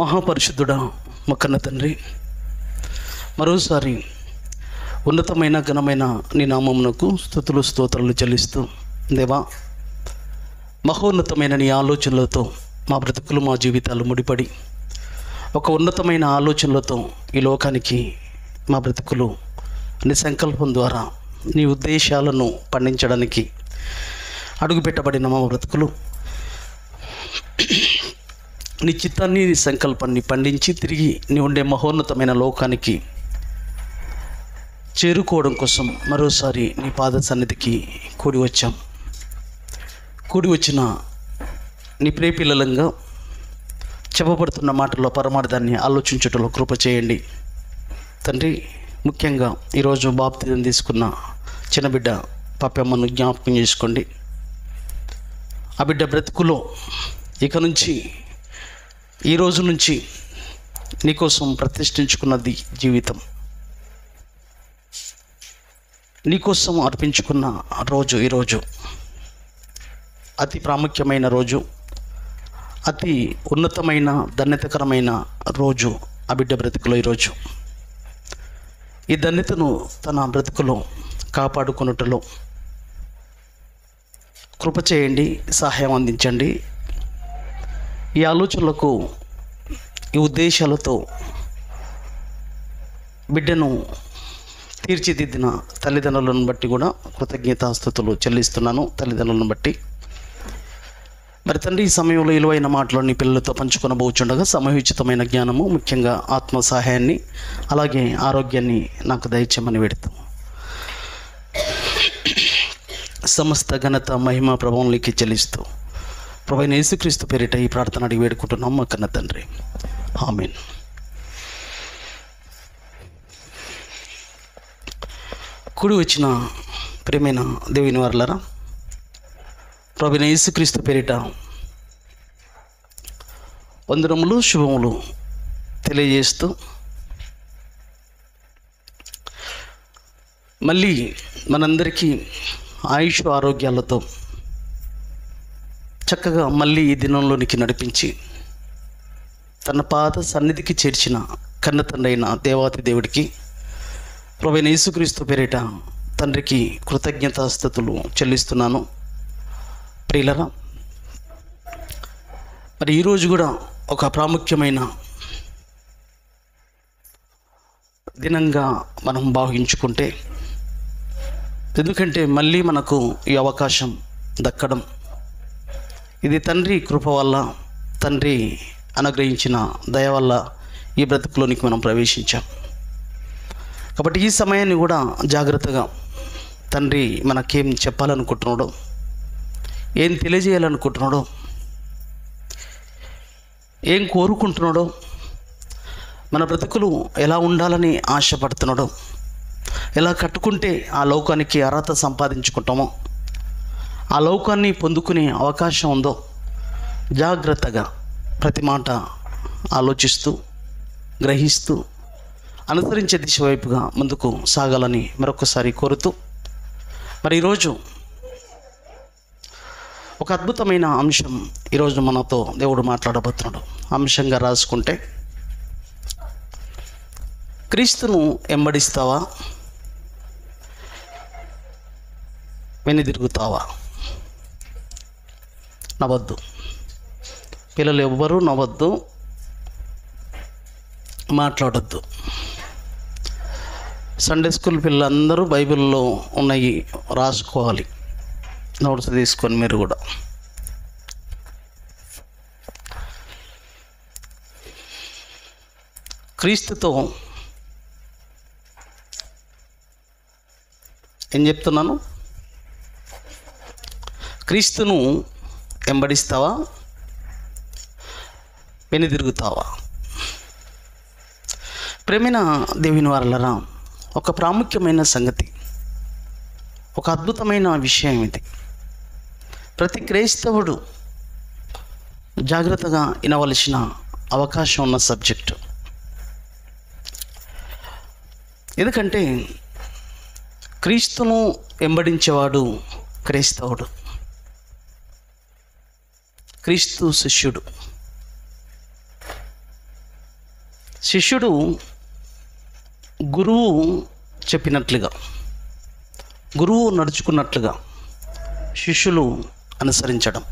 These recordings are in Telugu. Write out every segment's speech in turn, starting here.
మహాపరిశుద్ధుడా మా కన్న తండ్రి, మరోసారి ఉన్నతమైన ఘనమైన నీ నామమునకు స్తుతులు స్తోత్రాలు చెల్లిస్తూ, దేవా, మహోన్నతమైన నీ ఆలోచనలతో మా బ్రతుకులు మా జీవితాలు ముడిపడి ఒక ఉన్నతమైన ఆలోచనలతో ఈ లోకానికి మా బ్రతుకులు నీ సంకల్పం ద్వారా నీ ఉద్దేశాలను పండించడానికి అడుగుపెట్టబడిన మా బ్రతుకులు నీ చిత్తాన్ని నీ సంకల్పాన్ని పండించి తిరిగి నీ ఉండే మహోన్నతమైన లోకానికి చేరుకోవడం కోసం మరోసారి నీ పాద సన్నిధికి కూడి వచ్చిన నీ ప్రియ పిల్లలంగా చెప్పబడుతున్న మాటల్లో పరమార్థాన్ని ఆలోచించుటలో కృప చేయండి తండ్రి. ముఖ్యంగా ఈరోజు బాప్తిజం తీసుకున్న చిన్న బిడ్డ పాపమ్మను జ్ఞాపకం చేసుకోండి. ఆ బిడ్డ బ్రతుకులో ఇక నుంచి, ఈ రోజు నుంచి నీకోసం ప్రతిష్ఠించుకున్నది జీవితం, నీకోసం అర్పించుకున్న రోజు ఈరోజు అతి ప్రాముఖ్యమైన రోజు, అతి ఉన్నతమైన ధన్యతకరమైన రోజు ఆ బిడ్డ బ్రతుకులో ఈరోజు. ఈ ధన్యతను తన బ్రతుకులో కాపాడుకున్నట్టులో కృప చేయండి, సహాయం అందించండి. ఈ ఆలోచనలకు, ఈ ఉద్దేశాలతో బిడ్డను తీర్చిదిద్దిన తల్లిదండ్రులను బట్టి కూడా కృతజ్ఞతాస్తుతులు చెల్లిస్తున్నాను. తల్లిదండ్రులను బట్టి మరి తండ్రి, ఈ సమయంలో విలువైన మాటలు నీ పిల్లలతో పంచుకొనబోచుండగా సమయోచితమైన జ్ఞానము, ముఖ్యంగా ఆత్మ సహాయాన్ని, అలాగే ఆరోగ్యాన్ని నాకు దయచేయమని వేడుతాం. సమస్త ఘనత మహిమ ప్రభావంలోకి చెల్లిస్తూ ప్రభువైన యేసుక్రీస్తు పేరిట ఈ ప్రార్థన అడిగి వేడుకుంటున్నాం మా కన్న తండ్రి, ఆమేన్. కూడి వచ్చిన ప్రియమైన దేవుని వారలారా, ప్రభువైన యేసుక్రీస్తు పేరిట వందనములు శుభములు తెలియజేస్తూ మళ్ళీ మనందరికీ ఆయుష్ ఆరోగ్యాలతో చక్కగా మళ్ళీ ఈ దినంలోనికి నడిపించి తన పాద సన్నిధికి చేర్చిన కన్న తండ్రి అయిన దేవాతి దేవుడికి ప్రభువైన యేసుక్రీస్తు పేరిట తండ్రికి కృతజ్ఞతాస్తుతులు చెల్లిస్తున్నాను. ప్రియులరా, మరి ఈరోజు కూడా ఒక ప్రాముఖ్యమైన దినంగా మనం భావించుకుంటే, ఎందుకంటే మళ్ళీ మనకు ఈ అవకాశం దక్కడం ఇది తండ్రి కృప వల్ల, తండ్రి అనుగ్రహించిన దయ వల్ల ఈ బ్రతుకులోనికి మనం ప్రవేశించాం. కాబట్టి ఈ సమయాన్ని కూడా జాగ్రత్తగా తండ్రి మనకేం చెప్పాలనుకుంటున్నాడో, ఏం తెలియజేయాలనుకుంటున్నాడో, ఏం కోరుకుంటున్నాడో, మన బ్రతుకులు ఎలా ఉండాలని ఆశపడుతున్నాడో, ఎలా కట్టుకుంటే ఆ లోకానికి అర్హత సంపాదించుకుంటామో, ఆ లోకాన్ని పొందుకునే అవకాశం ఉందో జాగ్రత్తగా ప్రతి మాట ఆలోచిస్తూ, గ్రహిస్తూ, అనుసరించే దిశ వైపుగా ముందుకు సాగాలని మరొకసారి కోరుతూ, మరి ఈరోజు ఒక అద్భుతమైన అంశం ఈరోజు మనతో దేవుడు మాట్లాడబోతున్నాడు. అంశంగా రాసుకుంటే, క్రీస్తును వెంబడిస్తావా, వెనుదిరుగుతావా? నవ్వద్దు పిల్లలు, ఎవ్వరూ నవ్వద్దు, మాట్లాడద్దు. సండే స్కూల్ పిల్లలందరూ బైబిల్లో ఉన్నాయి రాసుకోవాలి, నోట్స్ తీసుకొని మీరు కూడా. క్రీస్తుతో ఏం చెప్తున్నాను? క్రీస్తును వెంబడిస్తావా, వెనుదిరుగుతావా? ప్రేమైన దేవుని వారలారా, ఒక ప్రాముఖ్యమైన సంగతి, ఒక అద్భుతమైన విషయం ఇది. ప్రతి క్రైస్తవుడు జాగ్రత్తగా వినవలసిన అవకాశం ఉన్న సబ్జెక్టు. ఎందుకంటే క్రీస్తును వెంబడించేవాడు క్రైస్తవుడు, క్రీస్తు శిష్యుడు. శిష్యుడు గురువు చెప్పినట్లుగా, గురువు నడుచుకున్నట్లుగా శిష్యులు అనుసరించడం.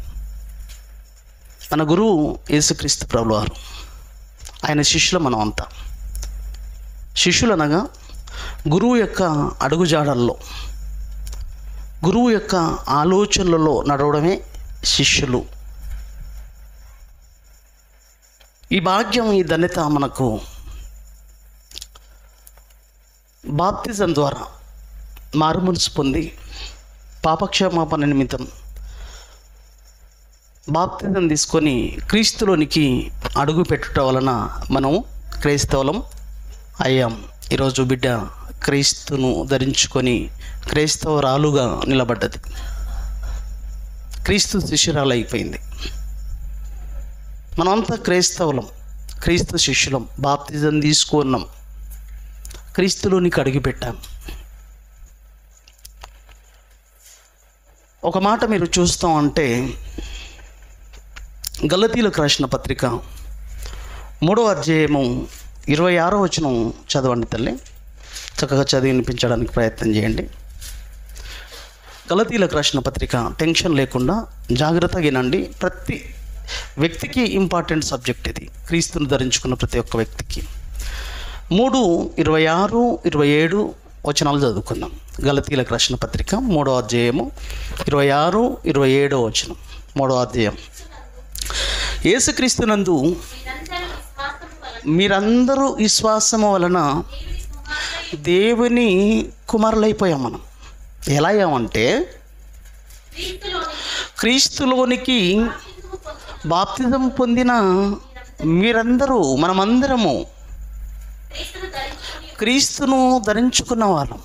మన గురువు యేసుక్రీస్తు ప్రభువారు, ఆయన శిష్యులు మనం అంతా. శిష్యులు అనగా గురువు యొక్క అడుగుజాడల్లో, గురువు యొక్క ఆలోచనలలో నడవడమే శిష్యులు. ఈ భాగ్యం, ఈ ధన్యత మనకు బాప్తిజం ద్వారా మారుమనసు పొంది పాపక్షమాపణ నిమిత్తం బాప్తిజం తీసుకొని క్రీస్తులోనికి అడుగు పెట్టుట వలన మనం క్రైస్తవులం అయ్యాం. ఈరోజు బిడ్డ క్రీస్తును ధరించుకొని క్రైస్తవరాలుగా నిలబడ్డది, క్రీస్తు శిష్యురాలు అయిపోయింది. మనమంతా క్రైస్తవులం, క్రీస్తు శిష్యులం, బాప్తిజం తీసుకున్నాం, క్రీస్తులోనికి అడుగుపెట్టాం. ఒక మాట మీరు చూస్తాం అంటే, గలతీలకు రాసిన పత్రిక 3వ అధ్యాయము 26వ వచనం చదవండి తల్లి. చక్కగా చదివి వినిపించడానికి ప్రయత్నం చేయండి. గలతీలకు రాసిన పత్రిక, టెన్షన్ లేకుండా జాగ్రత్తగా వినండి. ప్రతి వ్యక్తికి ఇంపార్టెంట్ సబ్జెక్ట్ ఇది, క్రీస్తును ధరించుకున్న ప్రతి ఒక్క వ్యక్తికి. 3:26, 27 వచనాలు చదువుకుందాం. గలతీలకు రాసిన పత్రిక 3వ అధ్యాయము 26, 27 వచనం. 3వ అధ్యాయం. యేసుక్రీస్తునందు మీరందరూ విశ్వాసము వలన దేవుని కుమారులైపోయాం. మనం ఎలా అయ్యామంటే, క్రీస్తులోనికి బాప్తిజం పొందిన మీరందరూ, మనమందరము క్రీస్తును ధరించుకున్న వాళ్ళం.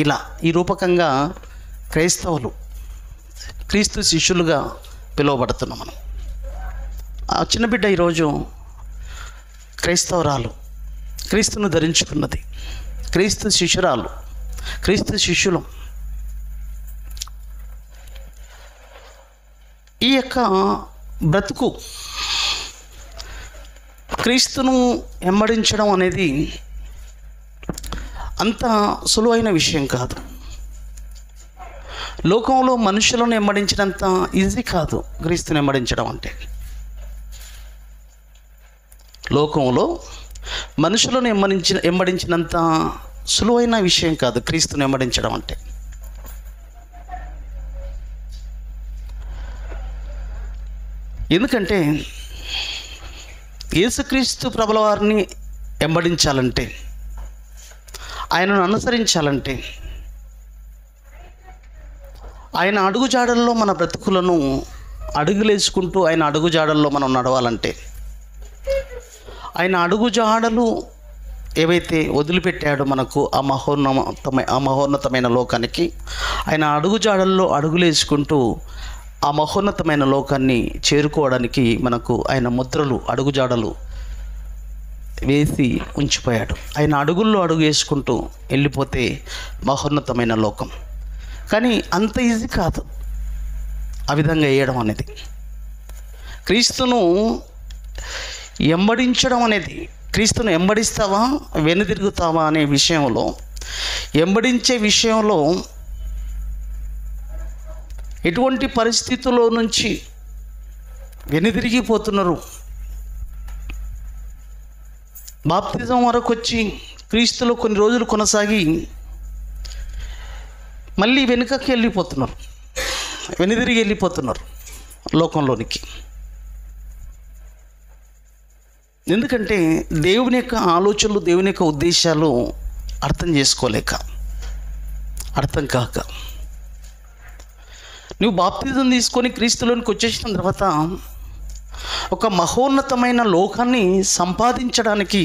ఇలా ఈ రూపకంగా క్రైస్తవులు, క్రీస్తు శిష్యులుగా పిలువబడుతున్నాం మనం. ఆ చిన్న బిడ్డ ఈరోజు క్రైస్తవరాలు, క్రీస్తును ధరించుకున్నది, క్రీస్తు శిష్యురాలు, క్రీస్తు శిష్యులం. ఈ యొక్క బ్రతుకు, క్రీస్తును వెంబడించడం అనేది అంత సులువైన విషయం కాదు. లోకంలో మనుషులను వెంబడించినంత ఈజీ కాదు క్రీస్తుని వెంబడించడం అంటే. లోకంలో మనుషులను వెంబడించినంత సులువైన విషయం కాదు క్రీస్తుని వెంబడించడం అంటే. ఎందుకంటే యేసుక్రీస్తు ప్రభుల వారిని వెంబడించాలంటే, ఆయనను అనుసరించాలంటే, ఆయన అడుగుజాడల్లో మన బ్రతుకులను అడుగులేసుకుంటూ ఆయన అడుగుజాడల్లో మనం నడవాలంటే, ఆయన అడుగుజాడలు ఏవైతే వదిలిపెట్టాడో మనకు ఆ మహోన్నతమైన లోకానికి, ఆయన అడుగుజాడల్లో అడుగులేసుకుంటూ ఆ మహోన్నతమైన లోకాన్ని చేరుకోవడానికి మనకు ఆయన ముద్రలు, అడుగుజాడలు వేసి ఉంచిపోయాడు. ఆయన అడుగుల్లో అడుగు వేసుకుంటూ వెళ్ళిపోతే మహోన్నతమైన లోకం. కానీ అంత ఈజీ కాదు ఆ విధంగా వేయడం అనేది. క్రీస్తును వెంబడించడం అనేది, క్రీస్తును వెంబడిస్తావా వెనుదిరుగుతావా అనే విషయంలో, వెంబడించే విషయంలో ఎటువంటి పరిస్థితుల్లో నుంచి వెనుదిరిగిపోతున్నారు. బాప్తిజం వరకు వచ్చి క్రీస్తులో కొన్ని రోజులు కొనసాగి మళ్ళీ వెనుకకి వెళ్ళిపోతున్నారు, వెనుదిరిగి వెళ్ళిపోతున్నారు లోకంలోనికి. ఎందుకంటే దేవుని యొక్క ఆలోచనలు, దేవుని యొక్క ఉద్దేశాలు అర్థం చేసుకోలేక, అర్థం కాక. నువ్వు బాప్తిజం తీసుకొని క్రీస్తులోనికి వచ్చేసిన తర్వాత ఒక మహోన్నతమైన లోకాన్ని సంపాదించడానికి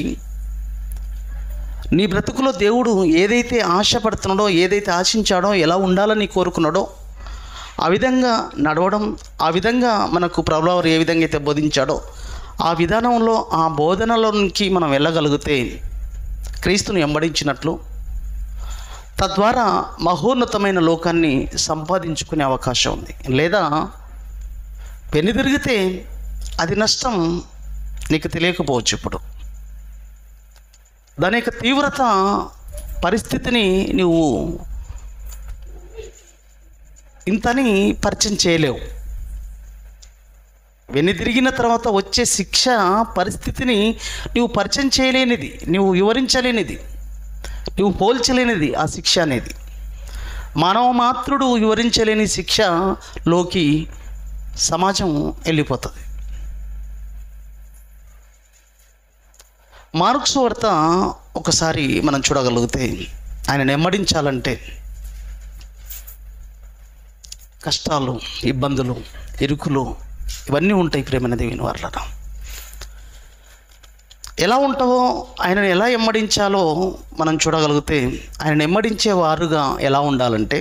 నీ బ్రతుకులో దేవుడు ఏదైతే ఆశపడుతున్నాడో, ఏదైతే ఆశించాడో, ఎలా ఉండాలని కోరుకున్నాడో ఆ విధంగా నడవడం, ఆ విధంగా మనకు ప్రభువారు ఏ విధంగా అయితే బోధించాడో ఆ విధానంలో, ఆ బోధనలోనికి మనం వెళ్ళగలిగితే క్రీస్తుని వెంబడించినట్లు, తద్వారా మహోన్నతమైన లోకాన్ని సంపాదించుకునే అవకాశం ఉంది. లేదా వెనుదిరిగితే అది నష్టం నీకు తెలియకపోవచ్చు. ఇప్పుడు దాని యొక్క తీవ్రత పరిస్థితిని నువ్వు ఇంతని పరిచయం చేయలేవు. వెనుదిరిగిన తర్వాత వచ్చే శిక్ష పరిస్థితిని నువ్వు పరిచయం చేయలేనిది, నువ్వు వివరించలేనిది, నువ్వు పోల్చలేనిది ఆ శిక్ష అనేది. మానవ మాత్రుడు వివరించలేని శిక్షలోకి సమాజం వెళ్ళిపోతుంది. మార్కు సువార్త ఒకసారి మనం చూడగలిగితే ఆయన నెమ్మడించాలంటే కష్టాలు, ఇబ్బందులు, ఇరుకులు ఇవన్నీ ఉంటాయి. ప్రేమైన దేవుని వారలారా, ఎలా ఉంటావో ఆయనను ఎలా ఎమ్మడించాలో మనం చూడగలిగితే ఆయన ఎమ్మడించేవారుగా ఎలా ఉండాలంటే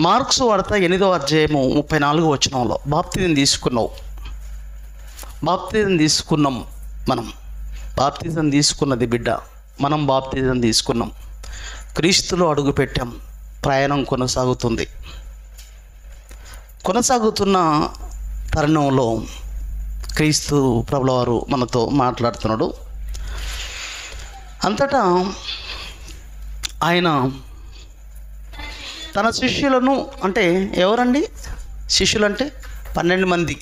మార్కు సువార్త 8వ అధ్యాయము 34వ వచనంలో బాప్తిజం తీసుకున్నాం. మనం బాప్తిజం తీసుకున్నది బిడ్డ, మనం బాప్తిజం తీసుకున్నాం, క్రీస్తులో అడుగు పెట్టాం, ప్రయాణం కొనసాగుతున్న తరుణంలో క్రీస్తు ప్రభుల వారు మనతో మాట్లాడుతున్నాడు. అంతటా ఆయన తన శిష్యులను, అంటే ఎవరండి శిష్యులు అంటే 12 మంది.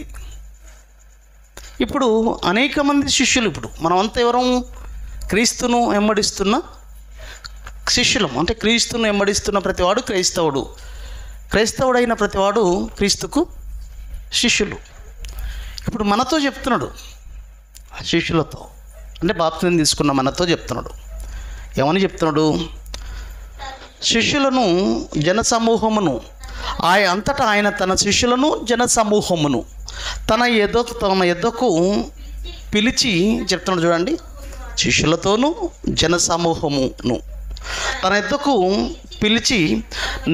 ఇప్పుడు అనేక మంది శిష్యులు, ఇప్పుడు మనమంతా ఎవరం? క్రీస్తును వెంబడిస్తున్న శిష్యులం. అంటే క్రీస్తును వెంబడిస్తున్న ప్రతివాడు క్రైస్తవుడైన ప్రతివాడు క్రీస్తుకు శిష్యులు. ఇప్పుడు మనతో చెప్తున్నాడు, శిష్యులతో అంటే బాప్తిజం తీసుకున్న మనతో చెప్తున్నాడు. ఏమని చెప్తున్నాడు? శిష్యులను, జనసమూహమును, అంతటా ఆయన తన శిష్యులను, జనసమూహమును తన ఎద్దకు పిలిచి చెప్తున్నాడు. చూడండి, శిష్యులతోనూ జనసమూహమును తన ఎద్దకు పిలిచి,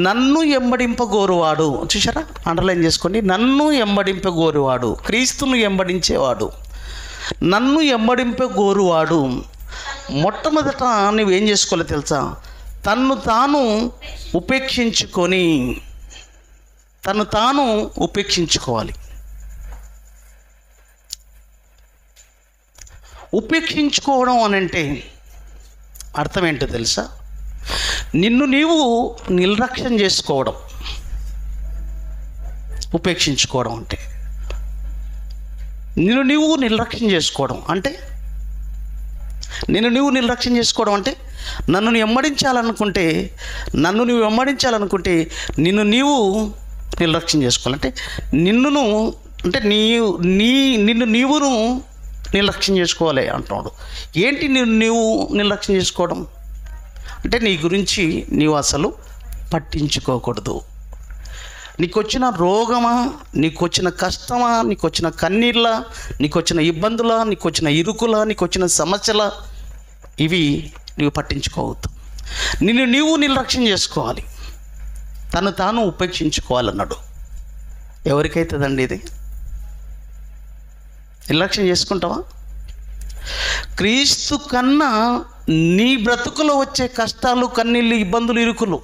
నన్ను ఎంబడింపగోరువాడు, చూసారా, అండర్లైన్ చేసుకోండి, నన్ను ఎంబడింపగోరువాడు, క్రీస్తును ఎంబడించేవాడు, నన్ను ఎంబడింపగోరువాడు మొట్టమొదట నువ్వేం చేసుకోవాలి తెలుసా? తన్ను తాను ఉపేక్షించుకోవాలి. ఉపేక్షించుకోవడం అని అంటే అర్థం ఏంటో తెలుసా? నిన్ను నీవు నిర్లక్ష్యం చేసుకోవడం. ఉపేక్షించుకోవడం అంటే నిన్ను నీవు నిర్లక్ష్యం చేసుకోవడం అంటే నన్ను నువ్వు వెంబడించాలనుకుంటే నిన్ను నీవు నిర్లక్ష్యం చేసుకోవాలంటే నిన్ను నీవును నిర్లక్ష్యం చేసుకోవాలి అంటున్నాడు. ఏంటి నీవు నిర్లక్ష్యం చేసుకోవడం అంటే నీ గురించి నీవు అసలు పట్టించుకోకూడదు. నీకు వచ్చిన రోగమా, నీకు వచ్చిన కష్టమా, నీకు వచ్చిన కన్నీళ్ళ, నీకు వచ్చిన ఇబ్బందుల, నీకు వచ్చిన ఇరుకుల, నీకు వచ్చిన సమస్యల, ఇవి నీవు పట్టించుకోవద్దు. నిన్ను నీవు నిర్లక్ష్యం చేసుకోవాలి, తను తాను ఉపేక్షించుకోవాలన్నాడు. ఎవరికైతుందండి ఇది? నిర్లక్ష్యం చేసుకుంటావా? క్రీస్తు కన్నా నీ బ్రతుకులో వచ్చే కష్టాలు, కన్నీళ్ళు, ఇబ్బందులు, ఇరుకులు,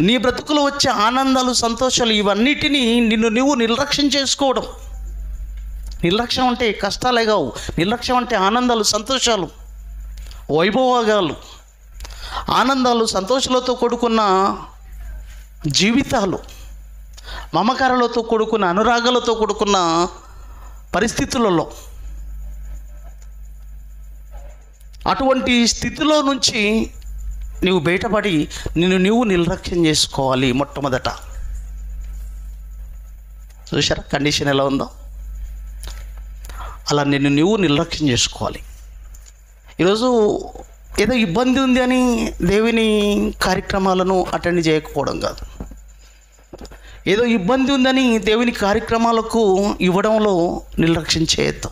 నీ బ్రతుకులో వచ్చే ఆనందాలు, సంతోషాలు, ఇవన్నిటినీ నిన్ను నువ్వు నిర్లక్ష్యం చేసుకోవడం. నిర్లక్ష్యం అంటే కష్టాలే కావు, నిర్లక్ష్యం అంటే ఆనందాలు, సంతోషాలు, వైభోగాలు, ఆనందాలు, సంతోషాలతో కూడుకున్న జీవితాలు, మమకారాలతో కూడుకున్న, అనురాగాలతో కూడుకున్న పరిస్థితులలో, అటువంటి స్థితిలో నుంచి నీవు బయటపడి నిన్ను నీవు నిర్లక్ష్యం చేసుకోవాలి. మొట్టమొదట చూసారా కండిషన్ ఎలా ఉందో? అలా నిన్ను నీవు నిర్లక్ష్యం చేసుకోవాలి. ఈరోజు ఏదో ఇబ్బంది ఉంది అని దేవుని కార్యక్రమాలను అటెండ్ చేయకపోవడం కాదు, ఏదో ఇబ్బంది ఉందని దేవుని కార్యక్రమాలకు ఇవ్వడంలో నిర్లక్ష్యం చేయొద్దు.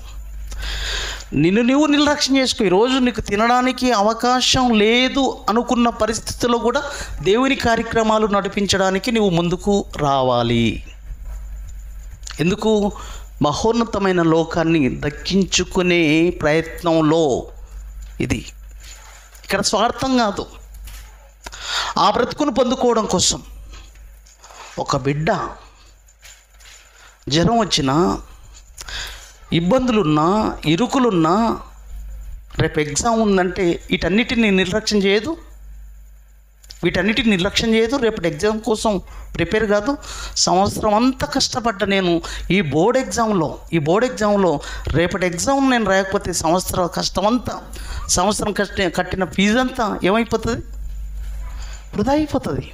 నిన్ను నువ్వు నిర్లక్ష్యం చేసుకో. ఈరోజు నీకు తినడానికి అవకాశం లేదు అనుకున్న పరిస్థితుల్లో కూడా దేవుని కార్యక్రమాలు నడిపించడానికి నువ్వు ముందుకు రావాలి. ఎందుకు? మహోన్నతమైన లోకాన్ని దక్కించుకునే ప్రయత్నంలో. ఇది ఇక్కడ స్వార్థం కాదు, ఆ బ్రతుకును పొందుకోవడం కోసం. ఒక బిడ్డ జ్వరం వచ్చినా, ఇబ్బందులున్నా, ఇరుకులున్నా రేపు ఎగ్జామ్ ఉందంటే వీటన్నిటిని నిర్లక్ష్యం చేయదు, రేపటి ఎగ్జామ్ కోసం ప్రిపేర్ కాదు. సంవత్సరం అంతా కష్టపడ్డ నేను ఈ బోర్డ్ ఎగ్జామ్లో రేపటి ఎగ్జామ్ నేను రాయకపోతే సంవత్సరం కష్టమంతా, సంవత్సరం కట్టిన ఫీజు అంతా ఏమైపోతుంది? వృధా అయిపోతుంది.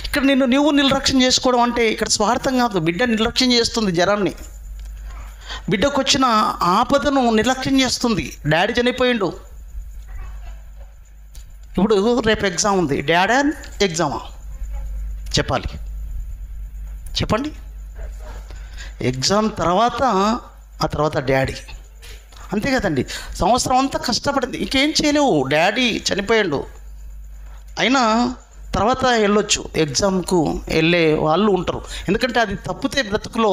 ఇక్కడ నువ్వు నిర్లక్ష్యం చేసుకోవడం అంటే ఇక్కడ స్వార్థం కాదు. బిడ్డ నిర్లక్ష్యం చేస్తుంది జ్వరాన్ని, బిడ్డకు వచ్చిన ఆపదను నిర్లక్ష్యం చేస్తుంది. డాడీ చనిపోయిండు, ఇప్పుడు రేపు ఎగ్జామ్ ఉంది. డాడీ ఎగ్జామా చెప్పండి. ఎగ్జామ్ తర్వాత ఆ తర్వాత డాడీ, అంతే కదండి. సంవత్సరం అంతా కష్టపడింది, ఇంకేం చేయలేవు. డాడీ చనిపోయాడు, అయినా తర్వాత వెళ్ళొచ్చు, ఎగ్జామ్కు వెళ్ళే వాళ్ళు ఉంటారు. ఎందుకంటే అది తప్పితే బ్రతుకులో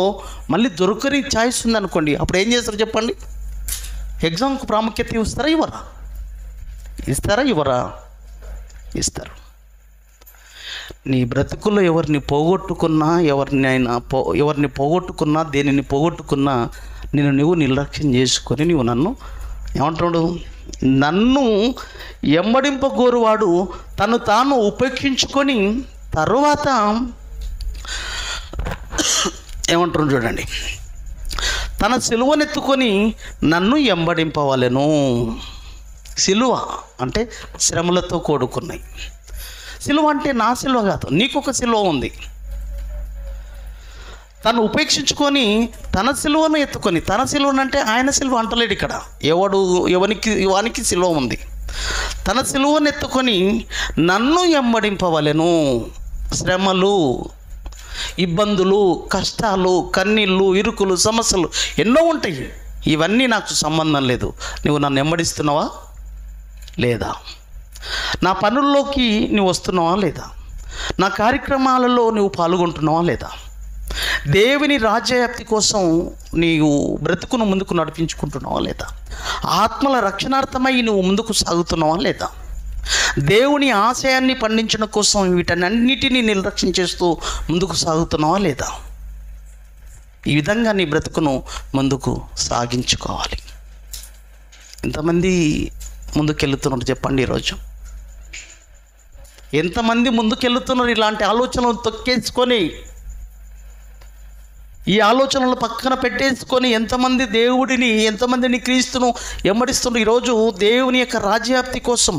మళ్ళీ దొరకని ఛాయిస్ ఉందనుకోండి, అప్పుడు ఏం చేస్తారు చెప్పండి? ఎగ్జామ్కు ప్రాముఖ్యత ఇస్తారా? ఇస్తారు. నీ బ్రతుకుల్లో ఎవరిని పోగొట్టుకున్నా దేనిని పోగొట్టుకున్నా నువ్వు నిర్లక్ష్యం చేసుకొని నువ్వు నన్ను ఎమ్మడింపగోరువాడు తను తాను ఉపేక్షించుకొని తరువాత ఏమంటారు చూడండి, తన సిలువనెత్తుకొని నన్ను ఎంబడింపవలెను. సిలువ అంటే శ్రమలతో కూడుకున్నాయి. సిలువ అంటే నా సిలువ కాదు, నీకొక సిలువ ఉంది. తను ఉపేక్షించుకొని తన సిలువను ఎత్తుకొని, తన సిలువనంటే ఆయన సిలువ అంటలేడు ఇక్కడ, వానికి సిలువ ఉంది. తన సిలువను ఎత్తుకొని నన్ను ఎంబడింపవలెను. శ్రమలు, ఇబ్బందులు, కష్టాలు, కన్నీళ్ళు, ఇరుకులు, సమస్యలు ఎన్నో ఉంటాయి. ఇవన్నీ నాకు సంబంధం లేదు. నువ్వు నన్ను వెంబడిస్తున్నావా లేదా? నా పనుల్లోకి నువ్వు వస్తున్నావా లేదా? నా కార్యక్రమాలలో నువ్వు పాల్గొంటున్నావా లేదా? దేవుని రాజ్యవ్యాప్తి కోసం నీవు బ్రతుకును ముందుకు నడిపించుకుంటున్నావా లేదా? ఆత్మల రక్షణార్థమై నువ్వు ముందుకు సాగుతున్నావా లేదా? దేవుని ఆశయాన్ని పండించడం కోసం వీటన్నిటినీ నిర్లక్ష్యం చేస్తూ ముందుకు సాగుతున్నావా లేదా? ఈ విధంగా నీ బ్రతుకును ముందుకు సాగించుకోవాలి. ఎంతమంది ముందుకెళ్తున్నారు చెప్పండి? ఈరోజు ఎంతమంది ముందుకెళ్తున్నారు? ఇలాంటి ఆలోచనలు తొక్కేసుకొని, ఈ ఆలోచనలు పక్కన పెట్టేసుకొని ఎంతమందిని క్రీస్తును వెంబడిస్తున్నారు? ఈరోజు దేవుని యొక్క రాజ్యవ్యాప్తి కోసం,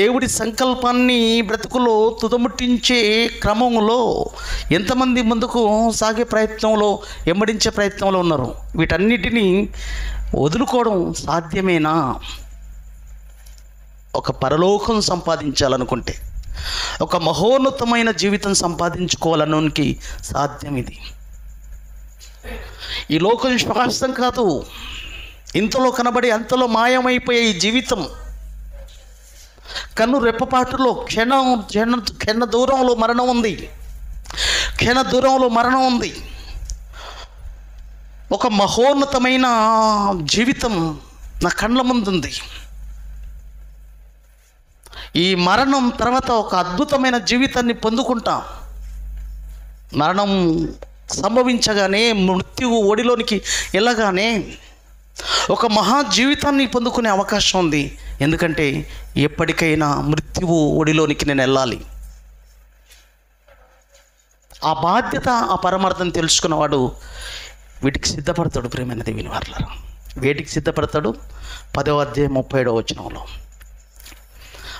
దేవుడి సంకల్పాన్ని బ్రతుకులో తుదముట్టించే క్రమంలో ఎంతమంది ముందుకు సాగే ప్రయత్నంలో, వెంబడించే ప్రయత్నంలో ఉన్నారు? వీటన్నిటినీ వదులుకోవడం సాధ్యమేనా? ఒక పరలోకం సంపాదించాలనుకుంటే, ఒక మహోన్నతమైన జీవితం సంపాదించుకోవాలనోనికి సాధ్యం ఇది. ఈ లోకం శాశ్వతం కాదు. ఇంతలో కనబడి అంతలో మాయమైపోయే ఈ జీవితం కన్ను రెప్పపాటులో క్షణ దూరంలో మరణం ఉంది. ఒక మహోన్నతమైన జీవితం నా కళ్ళ ముందుంది. ఈ మరణం తర్వాత ఒక అద్భుతమైన జీవితాన్ని పొందుకుంటాం. మరణం సంభవించగానే, మృత్యువు ఒడిలోనికి వెళ్ళగానే ఒక మహా జీవితాన్ని పొందుకునే అవకాశం ఉంది. ఎందుకంటే ఎప్పటికైనా మృత్యువు ఒడిలోనికి నేను వెళ్ళాలి. ఆ బాధ్యత, ఆ పరమార్థం తెలుసుకున్నవాడు వీటికి సిద్ధపడతాడు. ప్రేమైన దేవుని వారలారా, వేటికి సిద్ధపడతాడు? 10వ అధ్యాయం 37వ వచనంలో,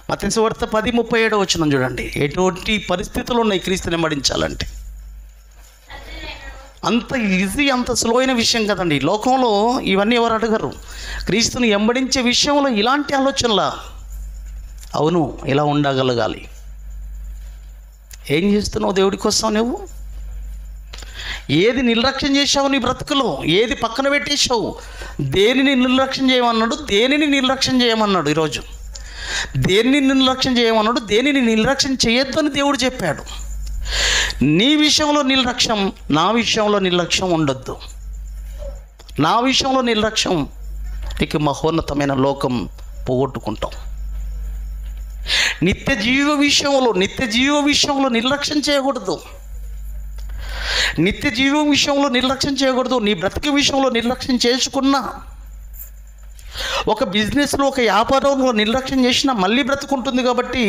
మత్తయి సువార్త 10:37 వచనం చూడండి. ఎటువంటి పరిస్థితులు ఉన్నాయి క్రీస్తుని వెంబడించాలంటే? అంత ఈజీ, అంత సులువైన విషయం కదండి. లోకంలో ఇవన్నీ ఎవరు అడగరు. క్రీస్తుని వెంబడించే విషయంలో ఇలాంటి ఆలోచనలా? అవును, ఇలా ఉండగలగాలి. ఏం చేస్తున్నావు దేవుడి కోసం? నువ్వు ఏది నిర్లక్ష్యం చేశావు నీ బ్రతుకులో? ఏది పక్కన పెట్టేశావు? దేనిని నిర్లక్ష్యం చేయమన్నాడు? దేనిని నిర్లక్ష్యం చేయమన్నాడు? ఈరోజు దేనిని నిర్లక్ష్యం చేయమన్నాడు? దేనిని నిర్లక్ష్యం చేయొద్దని దేవుడు చెప్పాడు. నీ విషయంలో నిర్లక్ష్యం, నా విషయంలో నిర్లక్ష్యం ఉండొద్దు. నా విషయంలో నిర్లక్ష్యం నీకు మహోన్నతమైన లోకం పోగొట్టుకుంటాం. నిత్య జీవ విషయంలో నిర్లక్ష్యం చేయకూడదు. నిత్య జీవం విషయంలో నిర్లక్ష్యం చేయకూడదు. నీ బ్రతికి విషయంలో నిర్లక్ష్యం చేసుకున్నా ఒక బిజినెస్లో, ఒక వ్యాపారంలో నిర్లక్ష్యం చేసినా మళ్ళీ బ్రతుకుంటుంది. కాబట్టి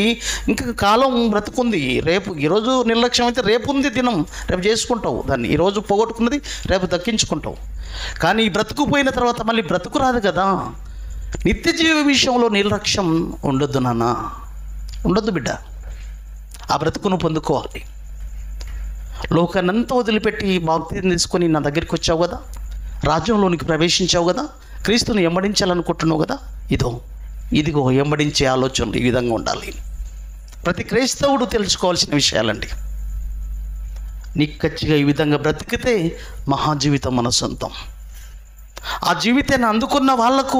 ఇంకా కాలం బ్రతుకుంది. రేపు ఈరోజు నిర్లక్ష్యం అయితే రేపు ఉంది దినం, రేపు చేసుకుంటావు దాన్ని. ఈరోజు పోగొట్టుకున్నది రేపు దక్కించుకుంటావు. కానీ ఈ బ్రతుకుపోయిన తర్వాత మళ్ళీ బ్రతుకు రాదు కదా. నిత్య జీవ విషయంలో నిర్లక్ష్యం ఉండొద్దు నాన్న, ఉండొద్దు బిడ్డ. ఆ బ్రతుకును పొందుకోవాలి. లోకాన్నంతా వదిలిపెట్టి బాప్తిజం తీసుకొని నా దగ్గరికి వచ్చావు కదా, రాజ్యంలోనికి ప్రవేశించావు కదా, క్రీస్తుని వెంబడించాలనుకుంటున్నావు కదా, ఇదిగో వెంబడించే ఆలోచనలు ఈ విధంగా ఉండాలి. ప్రతి క్రైస్తవుడు తెలుసుకోవాల్సిన విషయాలండి. నిక్కచ్చిగా ఈ విధంగా బ్రతికితే మహాజీవితం మన సొంతం. ఆ జీవితాన్ని అందుకున్న వాళ్లకు,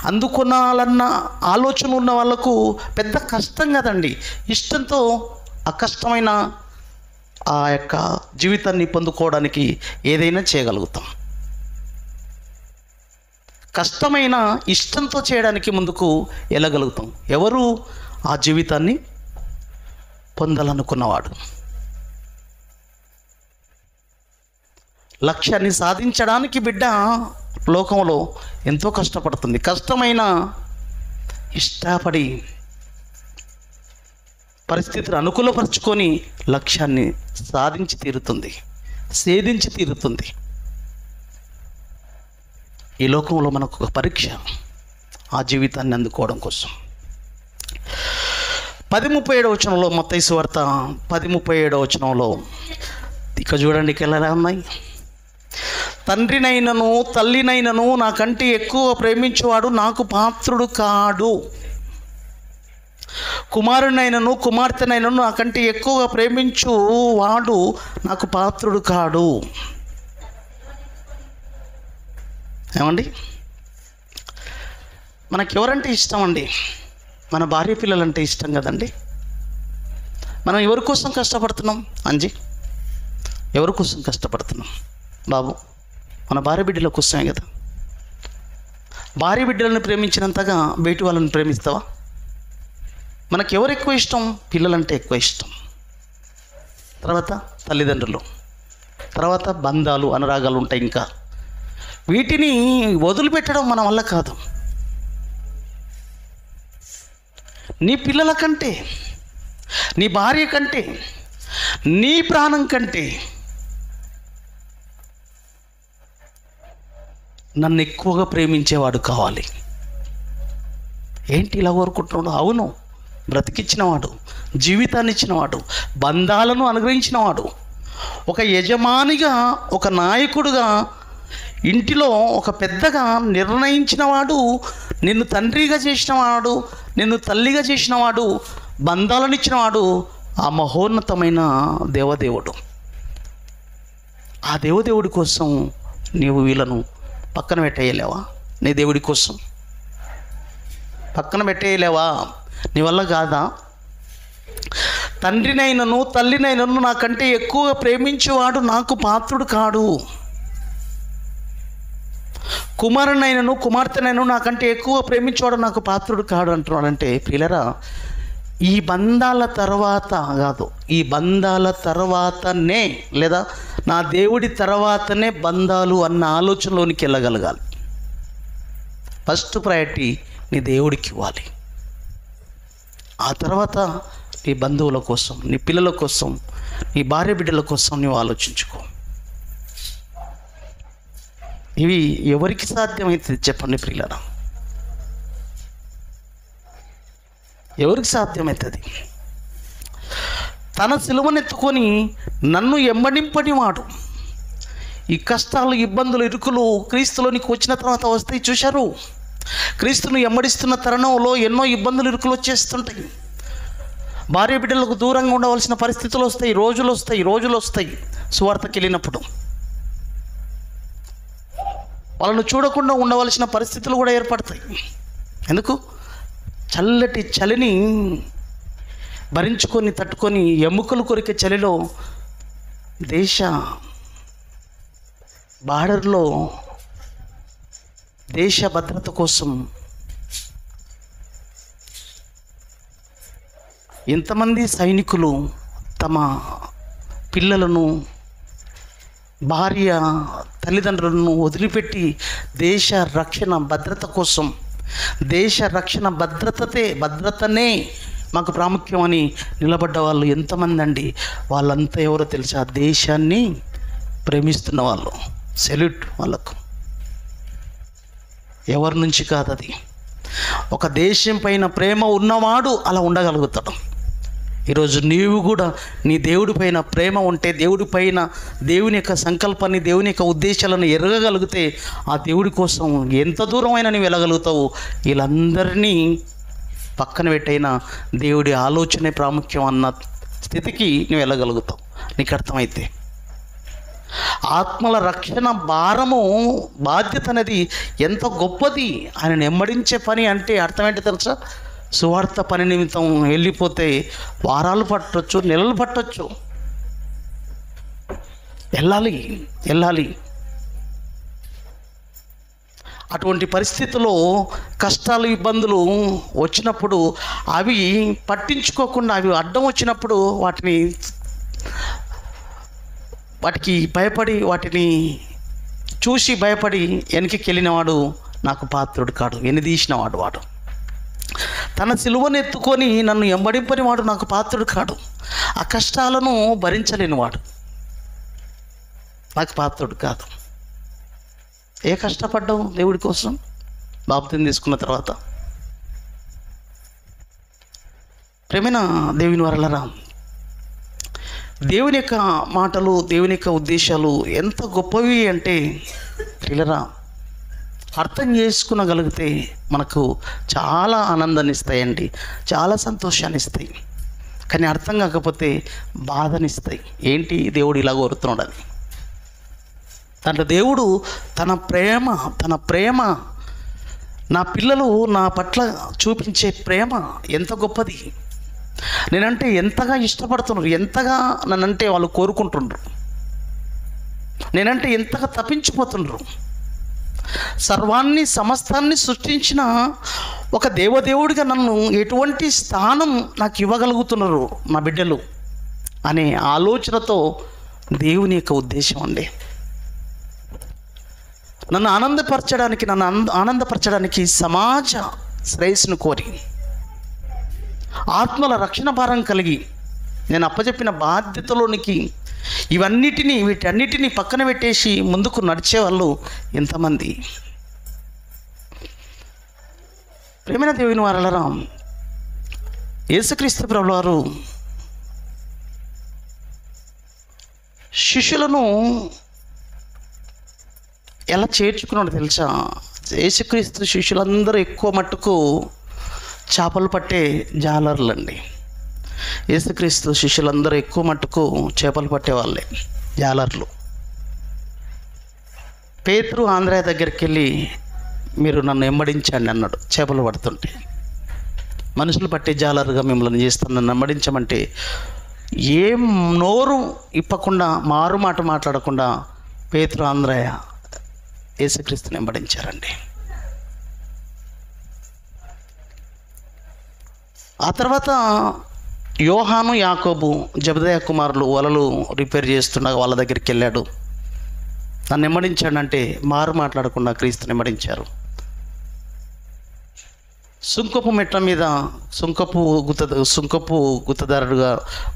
అందుకునాలన్న ఆలోచన ఉన్న వాళ్లకు పెద్ద కష్టం కదండి. ఇష్టంతో ఆ కష్టమైన ఆ యొక్క జీవితాన్ని పొందుకోవడానికి ఏదైనా చేయగలుగుతాం. కష్టమైన ఇష్టంతో చేయడానికి ముందుకు వెళ్ళగలుగుతాం. ఎవరు ఆ జీవితాన్ని పొందాలనుకున్నవాడు. లక్ష్యాన్ని సాధించడానికి బిడ్డ లోకంలో ఎంతో కష్టపడుతుంది. కష్టమైన ఇష్టపడి పరిస్థితులు అనుకూలపరుచుకొని లక్ష్యాన్ని సాధించి తీరుతుంది, సేధించి తీరుతుంది. ఈ లోకంలో మనకు ఒక పరీక్ష, ఆ జీవితాన్ని అందుకోవడం కోసం. 10:37 వచనంలో, మత్తయి సువార్త 10:37 వచనంలో ఇక చూడండి ఎలా ఉన్నాయి. తండ్రినైనను తల్లినైనను నాకంటే ఎక్కువ ప్రేమించేవాడు నాకు పాత్రుడు కాడు. కుమారునైనను కుమార్తెనైనను నాకంటే ఎక్కువగా ప్రేమించు వాడు నాకు పాత్రుడు కాడు. ఏమండి, మనకెవరంటే ఇష్టం అండి? మన భార్య పిల్లలంటే ఇష్టం కదండి. మనం ఎవరి కోసం కష్టపడుతున్నాం అంజీ? ఎవరి కోసం కష్టపడుతున్నాం బాబు? మన భార్య బిడ్డల కోసమే కదా. భార్య బిడ్డలను ప్రేమించినంతగా బయటి వాళ్ళని ప్రేమిస్తావా? మనకు ఎవరు ఎక్కువ ఇష్టం? పిల్లలంటే ఎక్కువ ఇష్టం, తర్వాత తల్లిదండ్రులు, తర్వాత బంధాలు, అనురాగాలు ఉంటాయి. ఇంకా వీటిని వదిలిపెట్టడం మన వల్ల కాదు. నీ పిల్లల కంటే, నీ భార్య కంటే, నీ ప్రాణం కంటే నన్ను ఎక్కువగా ప్రేమించేవాడు కావాలి. ఏంటి ఇలా కోరుకుంటున్నాడు? అవును, బ్రతికిచ్చినవాడు, జీవితాన్ని ఇచ్చినవాడు, బంధాలను అనుగ్రహించినవాడు, ఒక యజమానిగా, ఒక నాయకుడుగా, ఇంటిలో ఒక పెద్దగా నిర్ణయించినవాడు, నిన్ను తండ్రిగా చేసినవాడు, నిన్ను తల్లిగా చేసినవాడు, బంధాలను ఇచ్చినవాడు ఆ మహోన్నతమైన దేవదేవుడు. ఆ దేవదేవుడి కోసం నీవు వీళ్ళను పక్కన పెట్టేయలేవా? నీ దేవుడి కోసం పక్కన పెట్టేయలేవా? నీ వల్ల కాదా? తండ్రినైనను తల్లినైనను నాకంటే ఎక్కువగా ప్రేమించేవాడు నాకు పాత్రుడు కాడు. కుమారునైనను కుమార్తెనైనను నాకంటే ఎక్కువ ప్రేమించేవాడు నాకు పాత్రుడు కాడు అంటున్నాడంటే, ప్రియులరా, ఈ బంధాల తర్వాత కాదు, ఈ బంధాల తర్వాతనే, లేదా నా దేవుడి తర్వాతనే బంధాలు అన్న ఆలోచనలోనికి వెళ్ళగలగాలి. ఫస్ట్ ప్రయారిటీ నీ దేవుడికి ఇవ్వాలి. ఆ తర్వాత నీ బంధువుల కోసం, నీ పిల్లల కోసం, నీ భార్య బిడ్డల కోసం నువ్వు ఆలోచించుకో. ఇవి ఎవరికి సాధ్యమవుతుంది చెప్పండి ప్రియులారా? ఎవరికి సాధ్యమవుతుంది? తన సిలువనెత్తుకొని నన్ను వెంబడింపని వాడు. ఈ కష్టాలు, ఇబ్బందులు, ఇరుకులు క్రీస్తులోనికి వచ్చిన తర్వాత వస్తాయి. చూశారు, క్రీస్తును వెంబడిస్తున్న తరుణంలో ఎన్నో ఇబ్బందులు, ఇరుకులు వచ్చేస్తుంటాయి. భార్య బిడ్డలకు దూరంగా ఉండవలసిన పరిస్థితులు వస్తాయి, రోజులు వస్తాయి. సువార్తకి వెళ్ళినప్పుడు వాళ్ళను చూడకుండా ఉండవలసిన పరిస్థితులు కూడా ఏర్పడతాయి. ఎందుకు? చల్లటి చలిని భరించుకొని తట్టుకొని ఎముకలు కొరికే చలిలో దేశ బార్డర్లో దేశ భద్రత కోసం ఎంతమంది సైనికులు తమ పిల్లలను భార్య తల్లిదండ్రులను వదిలిపెట్టి దేశ రక్షణ భద్రత కోసం, దేశ రక్షణ భద్రతనే మాకు ప్రాముఖ్యమని నిలబడ్డ వాళ్ళు ఎంతమంది అండి. వాళ్ళంతా ఎవరో తెలుసా? దేశాన్ని ప్రేమిస్తున్న వాళ్ళు. సెల్యూట్ వాళ్ళకు. ఎవరి నుంచి కాదు అది. ఒక దేశం పైన ప్రేమ ఉన్నవాడు అలా ఉండగలుగుతాడు. ఈరోజు నీవు కూడా నీ దేవుడి పైన ప్రేమ ఉంటే, దేవుడి పైన దేవుని యొక్క సంకల్పాన్ని, దేవుని యొక్క ఉద్దేశాలను ఎరగగలిగితే, ఆ దేవుడి కోసం ఎంత దూరమైనా నీవు వెళ్ళగలుగుతావు. వీళ్ళందరినీ పక్కన పెట్టైనా దేవుడి ఆలోచనే ప్రాముఖ్యం అన్న స్థితికి నువ్వు వెళ్ళగలుగుతావు నీకు అర్థమైతే. ఆత్మల రక్షణ భారము, బాధ్యత అనేది ఎంత గొప్పది. ఆయన నెమ్మడించే పని అంటే అర్థం ఏంటో తెలుసా? సువార్త పని నిమిత్తం వెళ్ళిపోతే వారాలు పట్టొచ్చు, నెలలు పట్టొచ్చు. వెళ్ళాలి. అటువంటి పరిస్థితుల్లో కష్టాలు, ఇబ్బందులు వచ్చినప్పుడు అవి పట్టించుకోకుండా, అవి అడ్డం వచ్చినప్పుడు వాటికి భయపడి, వాటిని చూసి భయపడి వెనక్కి వెళ్ళినవాడు నాకు పాత్రుడు కాడు. వెనుదీసినవాడు వాడు. తన సిలువను ఎత్తుకొని నన్ను ఎంబడింపని వాడు నాకు పాత్రుడు కాడు. ఆ కష్టాలను భరించలేని వాడు నాకు పాత్రుడు కాదు. ఏ కష్టపడ్డావు దేవుడి కోసం బాప్తిసం తీసుకున్న తర్వాత? ప్రేమైన దేవుని వరలరా, దేవుని యొక్క మాటలు, దేవుని యొక్క ఉద్దేశాలు ఎంత గొప్పవి అంటే పిల్లరా, అర్థం చేసుకునగలిగితే మనకు చాలా ఆనందాన్ని ఇస్తాయండి, చాలా సంతోషాన్ని ఇస్తాయి. కానీ అర్థం కాకపోతే బాధనిస్తాయి. ఏంటి దేవుడు ఇలా కోరుతున్నాడు అని. దాంట్లో దేవుడు తన ప్రేమ నా పిల్లలు నా పట్ల చూపించే ప్రేమ ఎంత గొప్పది. నేనంటే ఎంతగా ఇష్టపడుతున్నారు, ఎంతగా నన్నంటే వాళ్ళు కోరుకుంటున్నారు, నేనంటే ఎంతగా తప్పించిపోతున్నారు. సర్వాన్ని సమస్తాన్ని సృష్టించిన ఒక దేవదేవుడిగా నన్ను ఎటువంటి స్థానం నాకు ఇవ్వగలుగుతున్నారు నా బిడ్డలు అనే ఆలోచనతో దేవుని యొక్క ఉద్దేశం అండి. నన్ను ఆనందపరచడానికి సమాజ శ్రేయస్సును కోరి, ఆత్మల రక్షణ భారం కలిగి నేను అప్పచెప్పిన బాధ్యతలోనికి వీటన్నిటినీ పక్కన పెట్టేసి ముందుకు నడిచే వాళ్ళు ఎంతమంది. ప్రేమైన దేవుని వారలారా, యేసుక్రీస్తు ప్రభువు వారు శిష్యులను ఎలా చేర్చుకున్నాడో తెలుసా? యేసుక్రీస్తు శిష్యులందరూ ఎక్కువ మట్టుకు చేపలు పట్టే జాలర్లండి. యేసుక్రీస్తు శిష్యులందరూ ఎక్కువ మట్టుకు చేపలు పట్టేవాళ్ళే, జాలర్లు. పేతురు ఆంధ్రయ్య దగ్గరికి వెళ్ళి మీరు నన్ను వెంబడించండి అన్నాడు. చేపలు పడుతుంటే, మనుషులు పట్టే జాలరుగా మిమ్మల్ని చేస్తాను, నన్ను వెంబడించమంటే ఏం నోరు ఇప్పకుండా, మారు మాట మాట్లాడకుండా పేతురు ఆంధ్రయ్య యేసుక్రీస్తుని వెంబడించారండి. ఆ తర్వాత యోహాను, యాకోబు, జబదయ కుమారులు వలలు రిపేర్ చేస్తుండగా వాళ్ళ దగ్గరికి వెళ్ళాడు. నన్ను వెంబడించాడంటే మారు మాట్లాడకుండా క్రీస్తుని వెంబడించారు. సుంకపు మెట్ల మీద సుంకపు గుత్తదారుడుగా